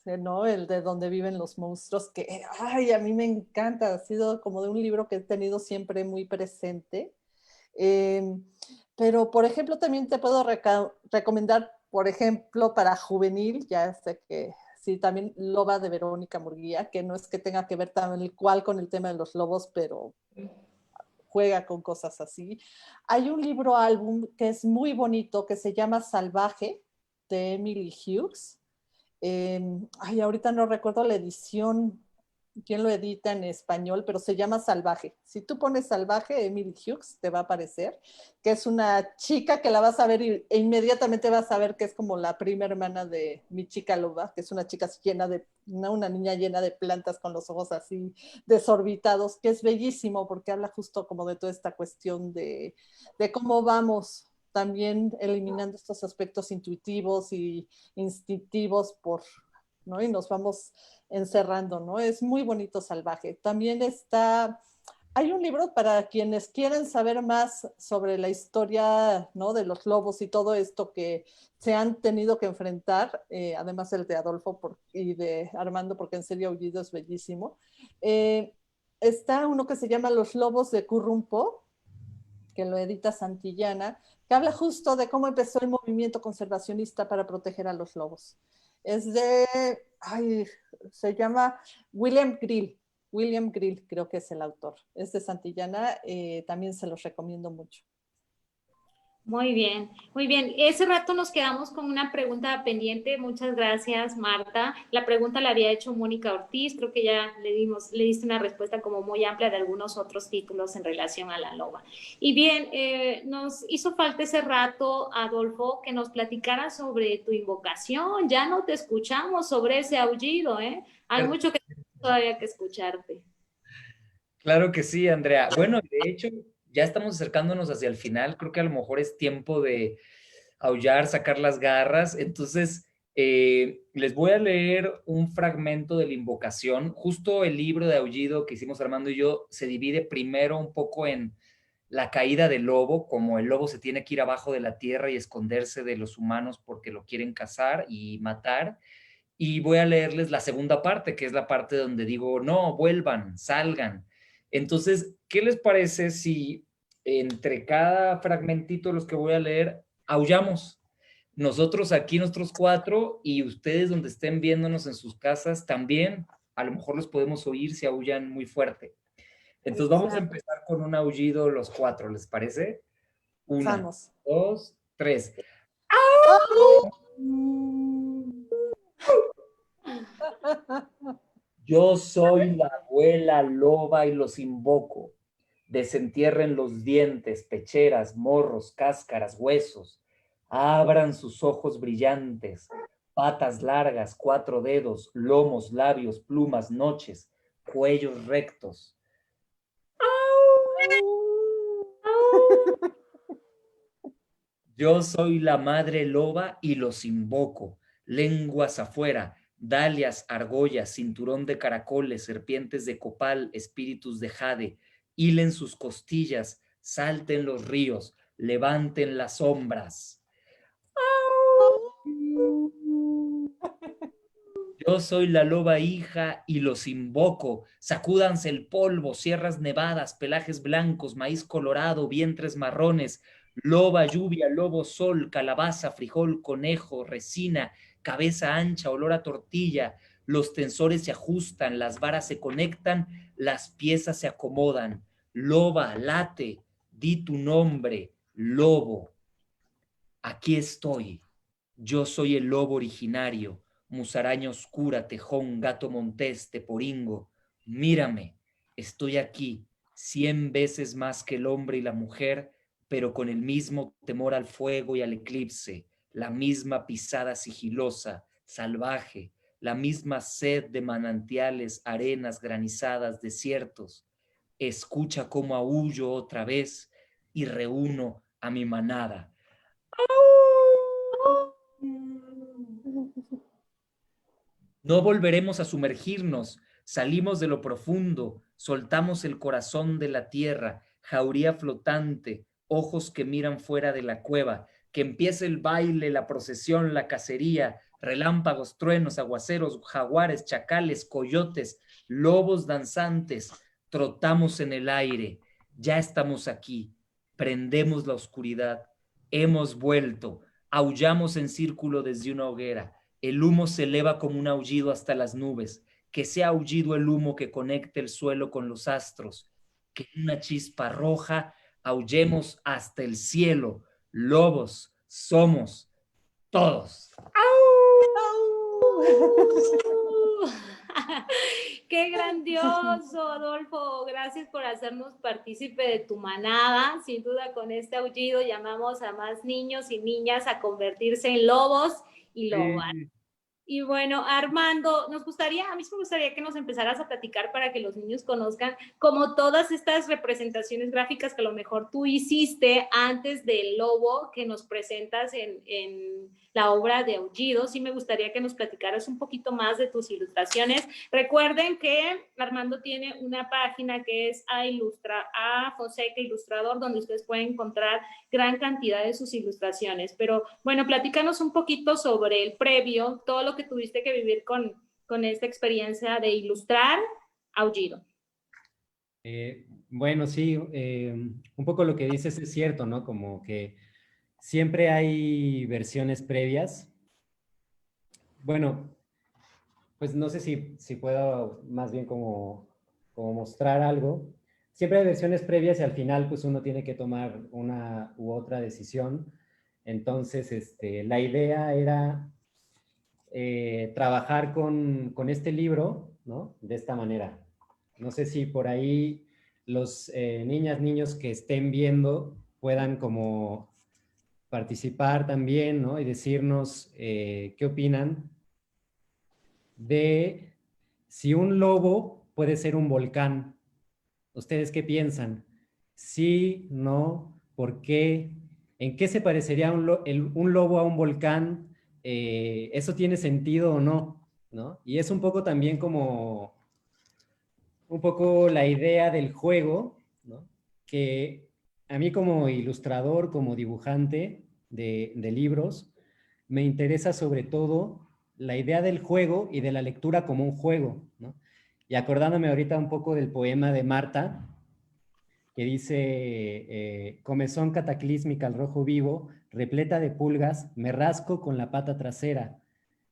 ¿no? El de donde viven los monstruos, que, ay, a mí me encanta, ha sido como de un libro que he tenido siempre muy presente. Eh, pero, por ejemplo, también te puedo recomendar, por ejemplo, para juvenil, ya sé que sí, también Loba de Verónica Murguía, que no es que tenga que ver tal cual con el tema de los lobos, pero juega con cosas así. Hay un libro álbum que es muy bonito, que se llama Salvaje, de Emily Hughes. Ay, ahorita no recuerdo la edición, quién lo edita en español, pero se llama Salvaje. Si tú pones Salvaje, Emily Hughes, te va a aparecer, que es una chica que la vas a ver e inmediatamente vas a ver que es como la prima hermana de Mi Chica Loba, que es una chica llena de, una niña llena de plantas con los ojos así desorbitados, que es bellísimo porque habla justo como de toda esta cuestión de cómo vamos también eliminando estos aspectos intuitivos y instintivos ¿no? Y nos vamos encerrando, ¿no? Es muy bonito Salvaje. También hay un libro para quienes quieren saber más sobre la historia, ¿no? De los lobos y todo esto que se han tenido que enfrentar, además el de Adolfo y de Armando, porque en serio Aullido es bellísimo. Está uno que se llama Los Lobos de Currumpo, que lo edita Santillana, que habla justo de cómo empezó el movimiento conservacionista para proteger a los lobos. Es se llama William Grill. William Grill creo que es el autor. Es de Santillana, también se los recomiendo mucho. Muy bien, muy bien. Ese rato nos quedamos con una pregunta pendiente. Muchas gracias, Marta. La pregunta la había hecho Mónica Ortiz. Creo que ya le diste una respuesta como muy amplia de algunos otros títulos en relación a la loba. Y bien, nos hizo falta ese rato, Adolfo, que nos platicara sobre tu invocación. Ya no te escuchamos sobre ese aullido, ¿eh? Hay mucho que todavía que escucharte. Claro que sí, Andrea. Bueno, de hecho, ya estamos acercándonos hacia el final. Creo que a lo mejor es tiempo de aullar, sacar las garras. Entonces, les voy a leer un fragmento de la invocación. Justo el libro de aullido que hicimos Armando y yo se divide primero un poco en la caída del lobo, como el lobo se tiene que ir abajo de la tierra y esconderse de los humanos porque lo quieren cazar y matar. Y voy a leerles la segunda parte, que es la parte donde digo, no, vuelvan, salgan. Entonces, ¿qué les parece si entre cada fragmentito de los que voy a leer, aullamos? Nosotros aquí, nuestros cuatro, y ustedes donde estén viéndonos en sus casas también, a lo mejor los podemos oír si aullan muy fuerte. Entonces vamos a empezar con un aullido los cuatro, ¿les parece? Una, Vamos. dos, tres. Yo soy la abuela loba y los invoco. Desentierren los dientes, pecheras, morros, cáscaras, huesos. Abran sus ojos brillantes, patas largas, 4 dedos, lomos, labios, plumas, noches, cuellos rectos. Yo soy la madre loba y los invoco. Lenguas afuera, dalias, argollas, cinturón de caracoles, serpientes de copal, espíritus de jade, hilen sus costillas, salten los ríos, levanten las sombras. Yo soy la loba hija y los invoco. Sacúdanse el polvo, sierras nevadas, pelajes blancos, maíz colorado, vientres marrones, loba lluvia, lobo sol, calabaza, frijol, conejo, resina, cabeza ancha, olor a tortilla. Los tensores se ajustan, las varas se conectan, las piezas se acomodan. Loba, late, di tu nombre, lobo. Aquí estoy. Yo soy el lobo originario, musaraña oscura, tejón, gato montés, teporingo. Mírame, estoy aquí, 100 veces más que el hombre y la mujer, pero con el mismo temor al fuego y al eclipse, la misma pisada sigilosa, salvaje, la misma sed de manantiales, arenas granizadas, desiertos. Escucha cómo aúllo otra vez y reúno a mi manada. No volveremos a sumergirnos, salimos de lo profundo, soltamos el corazón de la tierra, jauría flotante, ojos que miran fuera de la cueva, que empiece el baile, la procesión, la cacería, relámpagos, truenos, aguaceros, jaguares, chacales, coyotes, lobos danzantes, trotamos en el aire, ya estamos aquí, prendemos la oscuridad, hemos vuelto, aullamos en círculo desde una hoguera. El humo se eleva como un aullido hasta las nubes, que sea aullido el humo que conecte el suelo con los astros, que en una chispa roja aullemos hasta el cielo. Lobos somos todos. ¡Qué grandioso, Adolfo! Gracias por hacernos partícipe de tu manada. Sin duda, con este aullido llamamos a más niños y niñas a convertirse en lobos y lobas. Y bueno, Armando, a mí me gustaría que nos empezaras a platicar para que los niños conozcan como todas estas representaciones gráficas que a lo mejor tú hiciste antes del lobo que nos presentas en la obra de Aullido. Sí me gustaría que nos platicaras un poquito más de tus ilustraciones. Recuerden que Armando tiene una página que es A Fonseca Ilustrador, donde ustedes pueden encontrar gran cantidad de sus ilustraciones. Pero bueno, platícanos un poquito sobre el previo, todo lo que tuviste que vivir con esta experiencia de ilustrar Aullido. Bueno, sí, un poco lo que dices es cierto, ¿no? Como que siempre hay versiones previas. Bueno, pues no sé si puedo más bien como mostrar algo. Siempre hay versiones previas y al final pues uno tiene que tomar una u otra decisión. Entonces, la idea era trabajar con este libro, ¿no? De esta manera. No sé si por ahí los niños que estén viendo puedan como participar también, ¿no? Y decirnos qué opinan de si un lobo puede ser un volcán. ¿Ustedes qué piensan? ¿Sí, no? ¿Por qué? ¿En qué se parecería un lobo a un volcán? ¿Eso tiene sentido o no? ¿No? Y es un poco también como un poco la idea del juego, ¿no? Que a mí como ilustrador, como dibujante de libros, me interesa sobre todo la idea del juego y de la lectura como un juego, ¿no? Y acordándome ahorita un poco del poema de Marta, que dice, comezón cataclísmica al rojo vivo, repleta de pulgas, me rasco con la pata trasera.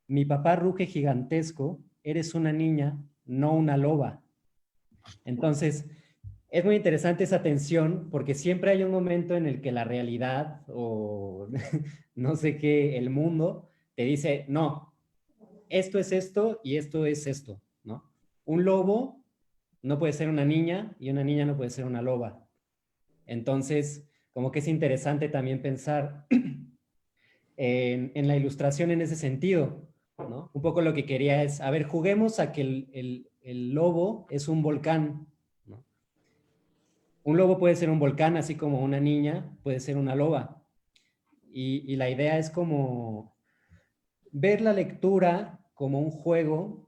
Mi papá ruge gigantesco, eres una niña, no una loba. Entonces, es muy interesante esa tensión porque siempre hay un momento en el que la realidad o no sé qué, el mundo te dice, no, esto es esto y esto es esto, ¿no? Un lobo no puede ser una niña y una niña no puede ser una loba. Entonces, como que es interesante también pensar en la ilustración en ese sentido, ¿no? Un poco lo que quería es, a ver, juguemos a que el lobo es un volcán, ¿no? Un lobo puede ser un volcán, así como una niña puede ser una loba. Y la idea es como ver la lectura como un juego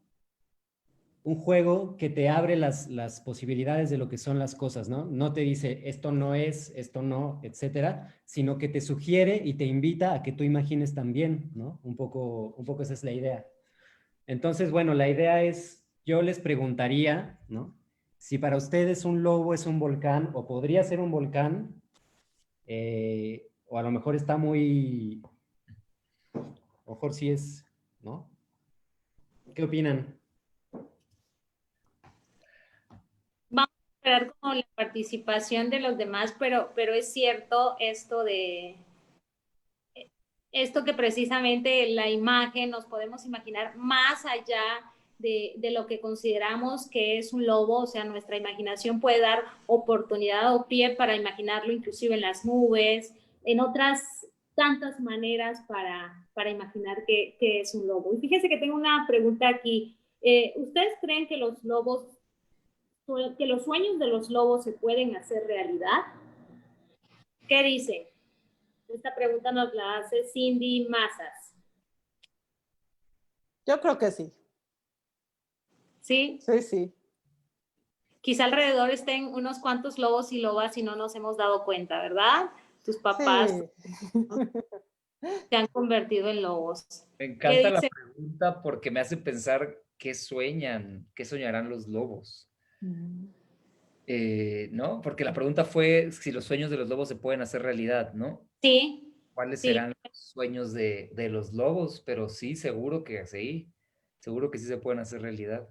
que te abre las posibilidades de lo que son las cosas, ¿no? No te dice esto no es, esto no, etcétera, sino que te sugiere y te invita a que tú imagines también, ¿no? Un poco esa es la idea. Entonces, bueno, la idea es, yo les preguntaría, ¿no? Si para ustedes un lobo es un volcán o podría ser un volcán, o a lo mejor está muy, a lo mejor sí es, ¿no? ¿Qué opinan? Vamos a esperar con la participación de los demás, pero es cierto esto que precisamente la imagen nos podemos imaginar más allá de lo que consideramos que es un lobo, o sea, nuestra imaginación puede dar oportunidad o pie para imaginarlo inclusive en las nubes, en otras tantas maneras para imaginar qué es un lobo. Y fíjense que tengo una pregunta aquí. ¿Ustedes creen que los sueños de los lobos se pueden hacer realidad? ¿Qué dicen? Esta pregunta nos la hace Cindy Mazas. Yo creo que sí. ¿Sí? Sí, sí. Quizá alrededor estén unos cuantos lobos y lobas y no nos hemos dado cuenta, ¿verdad? Tus papás Sí. se han convertido en lobos. Me ¿Qué encanta la dice? pregunta porque me hace pensar qué sueñan, qué soñarán los lobos. ¿No? Porque la pregunta fue si los sueños de los lobos se pueden hacer realidad, ¿no? Sí, ¿Cuáles sí, serán los sueños de los lobos? Pero sí, seguro que sí se pueden hacer realidad.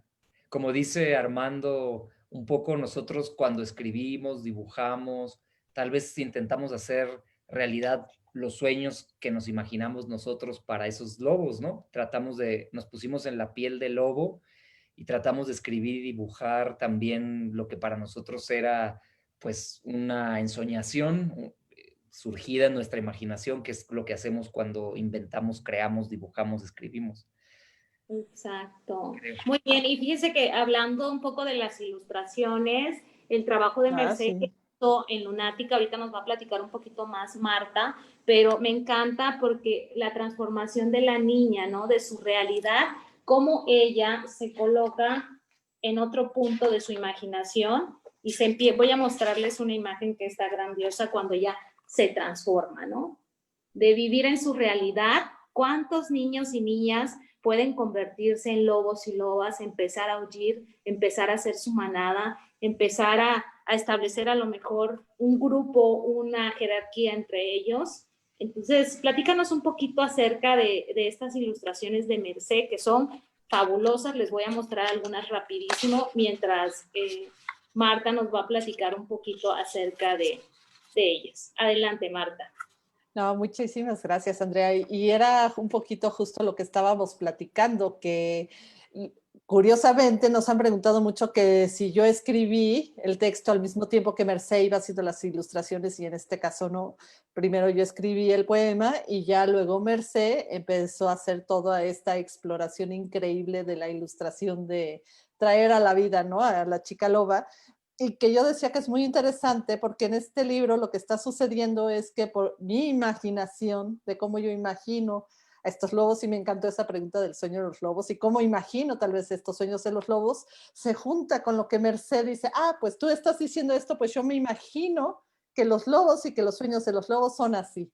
Como dice Armando, un poco nosotros cuando escribimos, dibujamos, tal vez intentamos hacer realidad los sueños que nos imaginamos nosotros para esos lobos, ¿no? Nos pusimos en la piel del lobo y tratamos de escribir y dibujar también lo que para nosotros era pues una ensoñación surgida en nuestra imaginación, que es lo que hacemos cuando inventamos, creamos, dibujamos, escribimos. exacto. Creo. Muy bien, y fíjense que hablando un poco de las ilustraciones, el trabajo de Ah, Merced que sí. hizo en Lunática, ahorita nos va a platicar un poquito más Marta, pero me encanta porque la transformación de la niña, ¿no? De su realidad, cómo ella se coloca en otro punto de su imaginación y voy a mostrarles una imagen que está grandiosa cuando ella se transforma, ¿no? De vivir en su realidad, ¿cuántos niños y niñas pueden convertirse en lobos y lobas, empezar a huir, empezar a hacer su manada, empezar a establecer a lo mejor un grupo, una jerarquía entre ellos? Entonces, platícanos un poquito acerca de estas ilustraciones de Merced, que son fabulosas. Les voy a mostrar algunas rapidísimo, mientras Marta nos va a platicar un poquito acerca de ellas. Adelante, Marta. No, muchísimas gracias, Andrea. Y era un poquito justo lo que estábamos platicando, que curiosamente nos han preguntado mucho que si yo escribí el texto al mismo tiempo que Merced iba haciendo las ilustraciones, y en este caso no. Primero yo escribí el poema y ya luego Merced empezó a hacer toda esta exploración increíble de la ilustración, de traer a la vida, ¿no?, a la chica loba. Y que yo decía que es muy interesante porque en este libro lo que está sucediendo es que por mi imaginación, de cómo yo imagino a estos lobos, y me encantó esa pregunta del sueño de los lobos, y cómo imagino tal vez estos sueños de los lobos, se junta con lo que Merced dice, pues tú estás diciendo esto, pues yo me imagino que los lobos y que los sueños de los lobos son así.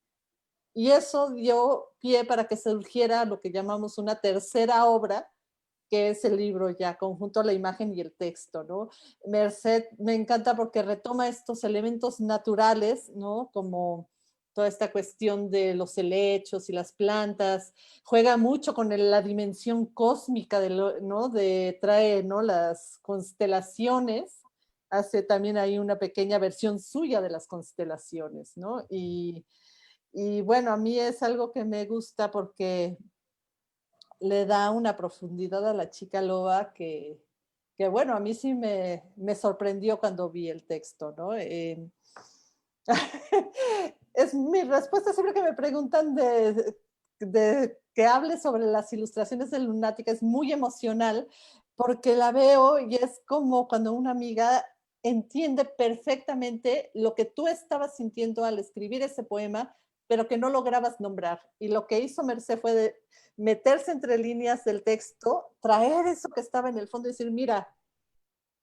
Y eso dio pie para que surgiera lo que llamamos una tercera obra, que es el libro ya, conjunto a la imagen y el texto, ¿no? Merced me encanta porque retoma estos elementos naturales, ¿no? Como toda esta cuestión de los helechos y las plantas, juega mucho con la dimensión cósmica, ¿no? Trae, ¿no?, las constelaciones, hace también ahí una pequeña versión suya de las constelaciones, ¿no? Y bueno, a mí es algo que me gusta porque le da una profundidad a la chica loba que bueno, a mí sí me sorprendió cuando vi el texto, ¿no? Es mi respuesta siempre que me preguntan de que hable sobre las ilustraciones de Lunática, es muy emocional porque la veo y es como cuando una amiga entiende perfectamente lo que tú estabas sintiendo al escribir ese poema, pero que no lograbas nombrar. Y lo que hizo Merced fue de meterse entre líneas del texto, traer eso que estaba en el fondo y decir, mira,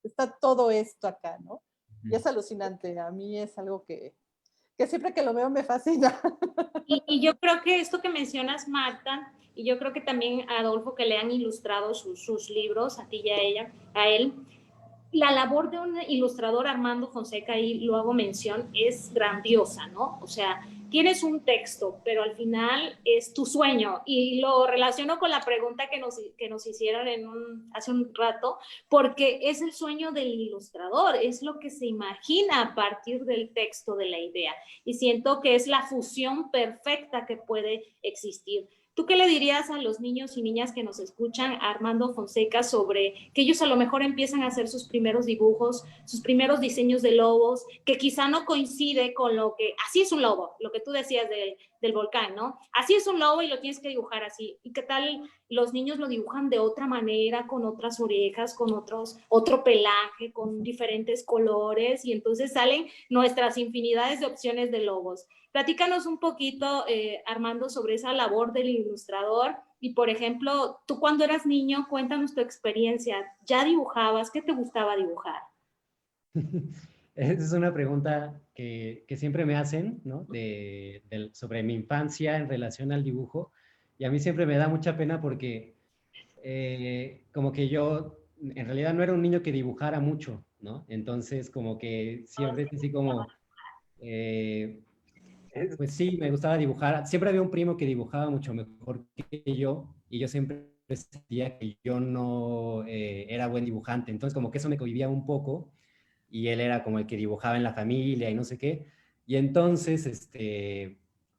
está todo esto acá, ¿no? Y es alucinante, a mí es algo que siempre que lo veo me fascina. Y yo creo que esto que mencionas, Marta, y yo creo que también a Adolfo, que le han ilustrado sus libros, a ti y a él, la labor de un ilustrador, Armando Fonseca, y lo hago mención, es grandiosa, ¿no? O sea, tienes un texto, pero al final es tu sueño. Y lo relaciono con la pregunta que nos hicieron hace un rato, porque es el sueño del ilustrador, es lo que se imagina a partir del texto, de la idea. Y siento que es la fusión perfecta que puede existir. ¿Tú qué le dirías a los niños y niñas que nos escuchan, a Armando Fonseca, sobre que ellos a lo mejor empiezan a hacer sus primeros dibujos, sus primeros diseños de lobos, que quizá no coincide con lo que, así es un lobo, lo que tú decías del volcán, ¿no? Así es un lobo y lo tienes que dibujar así. ¿Y qué tal los niños lo dibujan de otra manera, con otras orejas, con otro pelaje, con diferentes colores? Y entonces salen nuestras infinidades de opciones de lobos. Platícanos un poquito, Armando, sobre esa labor del ilustrador y, por ejemplo, tú cuando eras niño, cuéntanos tu experiencia. ¿Ya dibujabas? ¿Qué te gustaba dibujar? Esa es una pregunta que siempre me hacen, ¿no? Sobre mi infancia en relación al dibujo. Y a mí siempre me da mucha pena porque como que yo en realidad no era un niño que dibujara mucho, ¿no? Entonces como que siempre es así como... pues sí, me gustaba dibujar. Siempre había un primo que dibujaba mucho mejor que yo y yo siempre sentía que yo no era buen dibujante. Entonces como que eso me cohibía un poco y él era como el que dibujaba en la familia y no sé qué. Y entonces,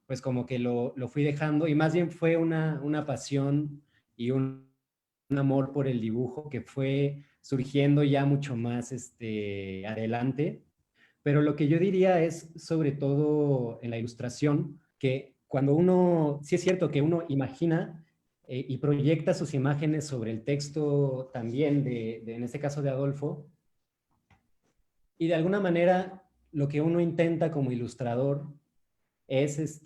pues como que lo fui dejando y más bien fue una pasión y un amor por el dibujo que fue surgiendo ya mucho más adelante. Pero lo que yo diría es, sobre todo en la ilustración, que cuando uno, sí es cierto que uno imagina y proyecta sus imágenes sobre el texto también en este caso de Adolfo, y de alguna manera lo que uno intenta como ilustrador es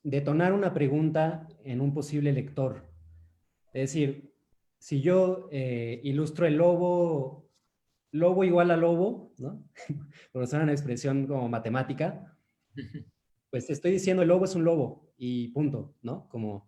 detonar una pregunta en un posible lector. Es decir, si yo ilustro el lobo, lobo igual a lobo, ¿no? Por usar una expresión como matemática, pues estoy diciendo el lobo es un lobo y punto, ¿no? Como,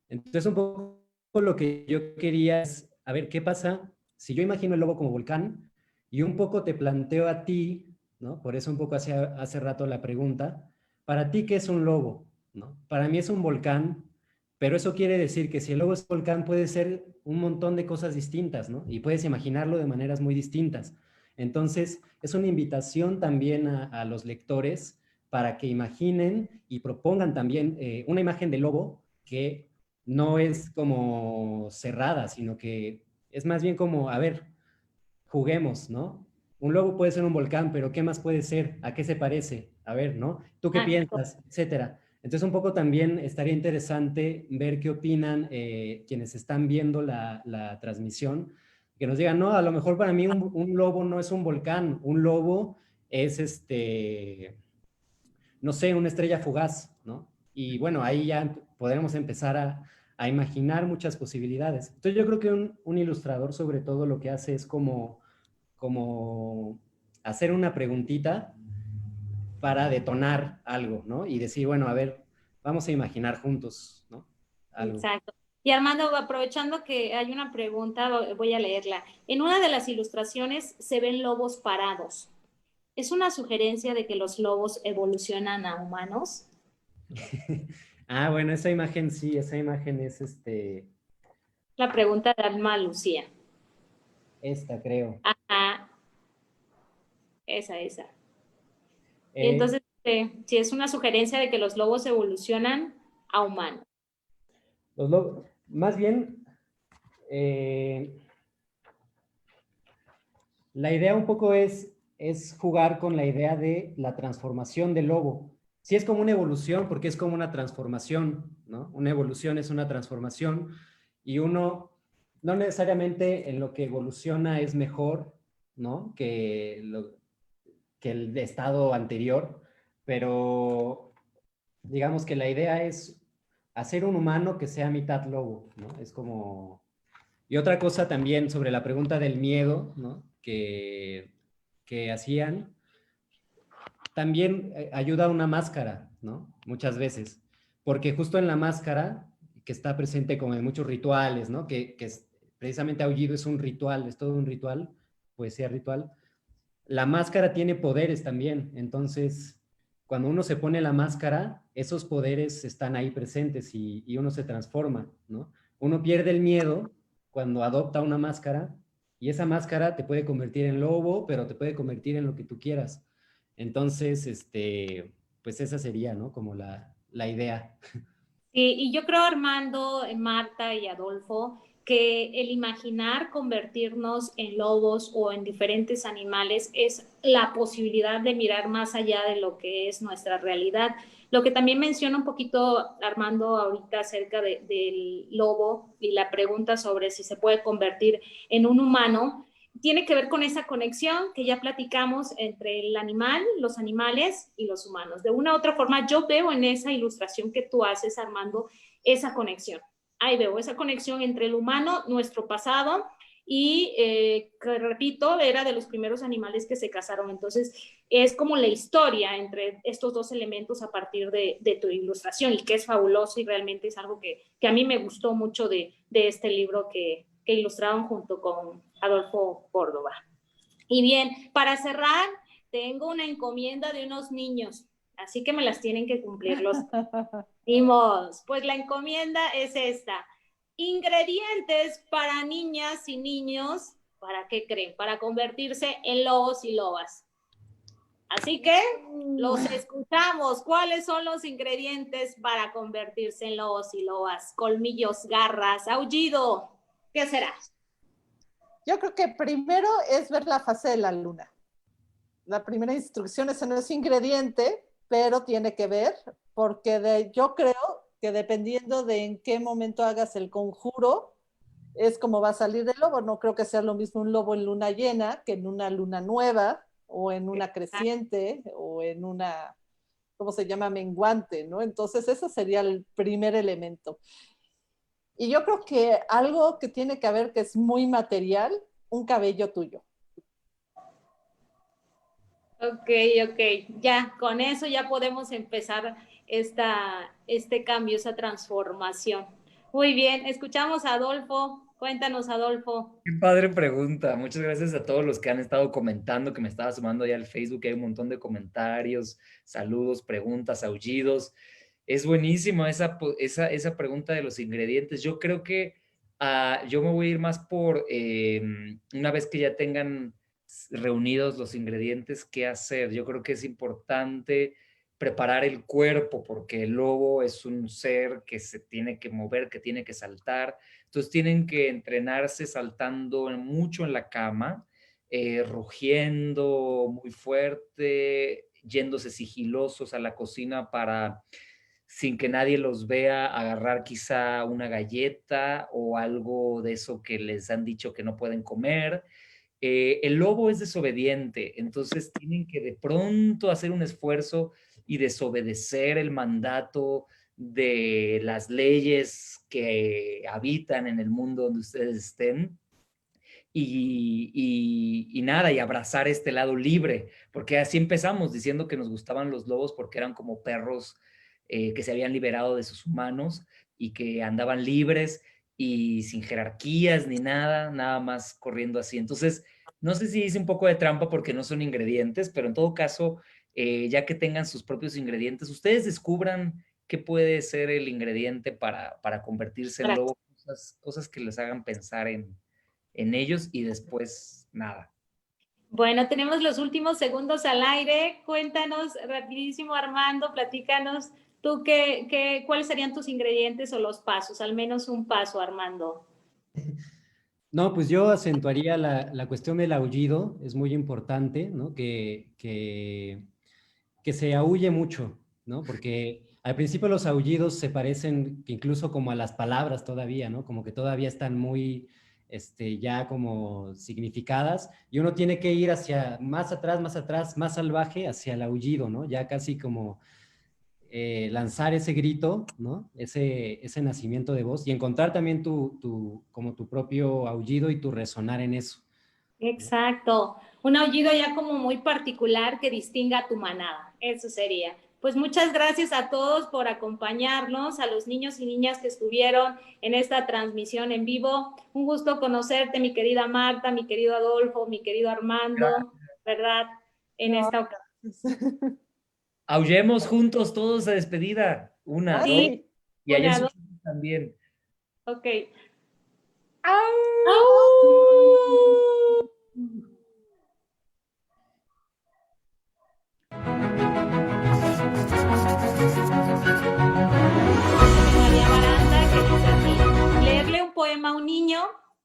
entonces un poco lo que yo quería es, a ver, ¿qué pasa si yo imagino el lobo como volcán y un poco te planteo a ti, ¿no? Por eso un poco hace rato la pregunta, para ti, ¿qué es un lobo? ¿No? Para mí es un volcán, pero eso quiere decir que si el lobo es volcán puede ser un montón de cosas distintas, ¿no? Y puedes imaginarlo de maneras muy distintas. Entonces, es una invitación también a los lectores para que imaginen y propongan también una imagen de lobo que no es como cerrada, sino que es más bien como, a ver, juguemos, ¿no? Un lobo puede ser un volcán, pero ¿qué más puede ser? ¿A qué se parece? A ver, ¿no? ¿Tú qué piensas? Etcétera. Entonces, un poco también estaría interesante ver qué opinan quienes están viendo la transmisión, que nos digan, no, a lo mejor para mí un lobo no es un volcán, un lobo es no sé, una estrella fugaz, ¿no? Y bueno, ahí ya podremos empezar a imaginar muchas posibilidades. Entonces yo creo que un ilustrador sobre todo lo que hace es como hacer una preguntita para detonar algo, ¿no? Y decir, bueno, a ver, vamos a imaginar juntos, ¿no? Algo. Exacto. Y Armando, aprovechando que hay una pregunta, voy a leerla. En una de las ilustraciones se ven lobos parados. ¿Es una sugerencia de que los lobos evolucionan a humanos? Ah, bueno, esa imagen sí, esa imagen es La pregunta de Alma Lucía. esta, creo. Ajá, esa. Eh, Entonces, si es una sugerencia de que los lobos evolucionan a humanos. más bien, la idea un poco es jugar con la idea de la transformación del lobo. Sí es como una evolución porque es como una transformación, ¿no? Una evolución es una transformación y uno no necesariamente en lo que evoluciona es mejor, ¿no? Que el estado anterior, pero digamos que la idea es hacer un humano que sea mitad lobo, ¿no? Es como... Y otra cosa también sobre la pregunta del miedo, ¿no? Que hacían, también ayuda una máscara, ¿no? Muchas veces, porque justo en la máscara, que está presente como en muchos rituales, ¿no? Precisamente Aullido es un ritual, es todo un ritual, poesía ritual. La máscara tiene poderes también, entonces cuando uno se pone la máscara, esos poderes están ahí presentes y uno se transforma, ¿no? Uno pierde el miedo cuando adopta una máscara y esa máscara te puede convertir en lobo, pero te puede convertir en lo que tú quieras. Entonces, pues esa sería, ¿no? Como la idea. Sí, y yo creo, Armando, Marta y Adolfo, que el imaginar convertirnos en lobos o en diferentes animales es la posibilidad de mirar más allá de lo que es nuestra realidad. Lo que también menciona un poquito Armando ahorita acerca del lobo y la pregunta sobre si se puede convertir en un humano, tiene que ver con esa conexión que ya platicamos entre el animal, los animales y los humanos. De una u otra forma, yo veo en esa ilustración que tú haces, Armando, esa conexión. Ahí veo esa conexión entre el humano, nuestro pasado, y que repito, era de los primeros animales que se cazaron. Entonces, es como la historia entre estos dos elementos a partir de tu ilustración, y que es fabuloso y realmente es algo que a mí me gustó mucho de este libro que ilustraron junto con Adolfo Córdoba. Y bien, para cerrar, tengo una encomienda de unos niños, así que me las tienen que cumplir los primos. Pues la encomienda es esta: ingredientes para niñas y niños, ¿para qué creen? Para convertirse en lobos y lobas. Así que los escuchamos. ¿Cuáles son los ingredientes para convertirse en lobos y lobas? Colmillos, garras, aullido. ¿Qué será? Yo creo que primero es ver la fase de la luna. La primera instrucción, ese no es ingrediente, pero tiene que ver, porque yo creo que dependiendo de en qué momento hagas el conjuro, es como va a salir el lobo. No creo que sea lo mismo un lobo en luna llena que en una luna nueva, o en una creciente, o en una, ¿cómo se llama? Menguante, ¿no? Entonces, ese sería el primer elemento. Y yo creo que algo que tiene que ver que es muy material, un cabello tuyo. Ok, ok. Ya, con eso ya podemos empezar este cambio, esa transformación. Muy bien, escuchamos a Adolfo. Cuéntanos, Adolfo. Qué padre pregunta. Muchas gracias a todos los que han estado comentando, que me estaba sumando ya al Facebook. Hay un montón de comentarios, saludos, preguntas, aullidos. Es buenísimo esa pregunta de los ingredientes. Yo creo que yo me voy a ir más por una vez que ya tengan reunidos los ingredientes, qué hacer. Yo creo que es importante preparar el cuerpo porque el lobo es un ser que se tiene que mover, que tiene que saltar. Entonces tienen que entrenarse saltando mucho en la cama, rugiendo muy fuerte, yéndose sigilosos a la cocina para, sin que nadie los vea, agarrar quizá una galleta o algo de eso que les han dicho que no pueden comer. El lobo es desobediente, entonces tienen que de pronto hacer un esfuerzo y desobedecer el mandato de las leyes que habitan en el mundo donde ustedes estén y nada, y abrazar este lado libre, porque así empezamos diciendo que nos gustaban los lobos porque eran como perros que se habían liberado de sus humanos y que andaban libres y sin jerarquías ni nada, nada más corriendo así. Entonces, no sé si hice un poco de trampa porque no son ingredientes, pero en todo caso, ya que tengan sus propios ingredientes, ustedes descubran qué puede ser el ingrediente para convertirse en lobo, cosas que les hagan pensar en ellos y después nada. Bueno, tenemos los últimos segundos al aire. Cuéntanos rapidísimo, Armando, platícanos tú cuáles serían tus ingredientes o los pasos, al menos un paso, Armando. No, pues yo acentuaría la cuestión del aullido, es muy importante, ¿no? Que se aúlle mucho, ¿no? Porque al principio los aullidos se parecen incluso como a las palabras todavía, ¿no? Como que todavía están muy, ya como significadas, y uno tiene que ir hacia más atrás, más salvaje, hacia el aullido, ¿no? Ya casi como lanzar ese grito, ¿no? Ese nacimiento de voz y encontrar también como tu propio aullido y tu resonar en eso. Exacto, un aullido ya como muy particular que distinga a tu manada, eso sería. Pues muchas gracias a todos por acompañarnos, a los niños y niñas que estuvieron en esta transmisión en vivo. Un gusto conocerte, mi querida Marta, mi querido Adolfo, mi querido Armando, ¿verdad? En esta ocasión. Aullemos juntos todos a despedida. Una, dos, Sí, y allá en una, sus dos, casas también. ok. ¡Au! ¡Au!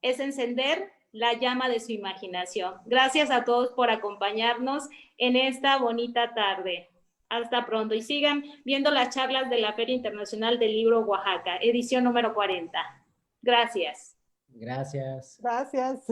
es encender la llama de su imaginación. Gracias a todos por acompañarnos en esta bonita tarde. Hasta pronto y sigan viendo las charlas de la Feria Internacional del Libro Oaxaca, edición número 40. Gracias. Gracias. Gracias.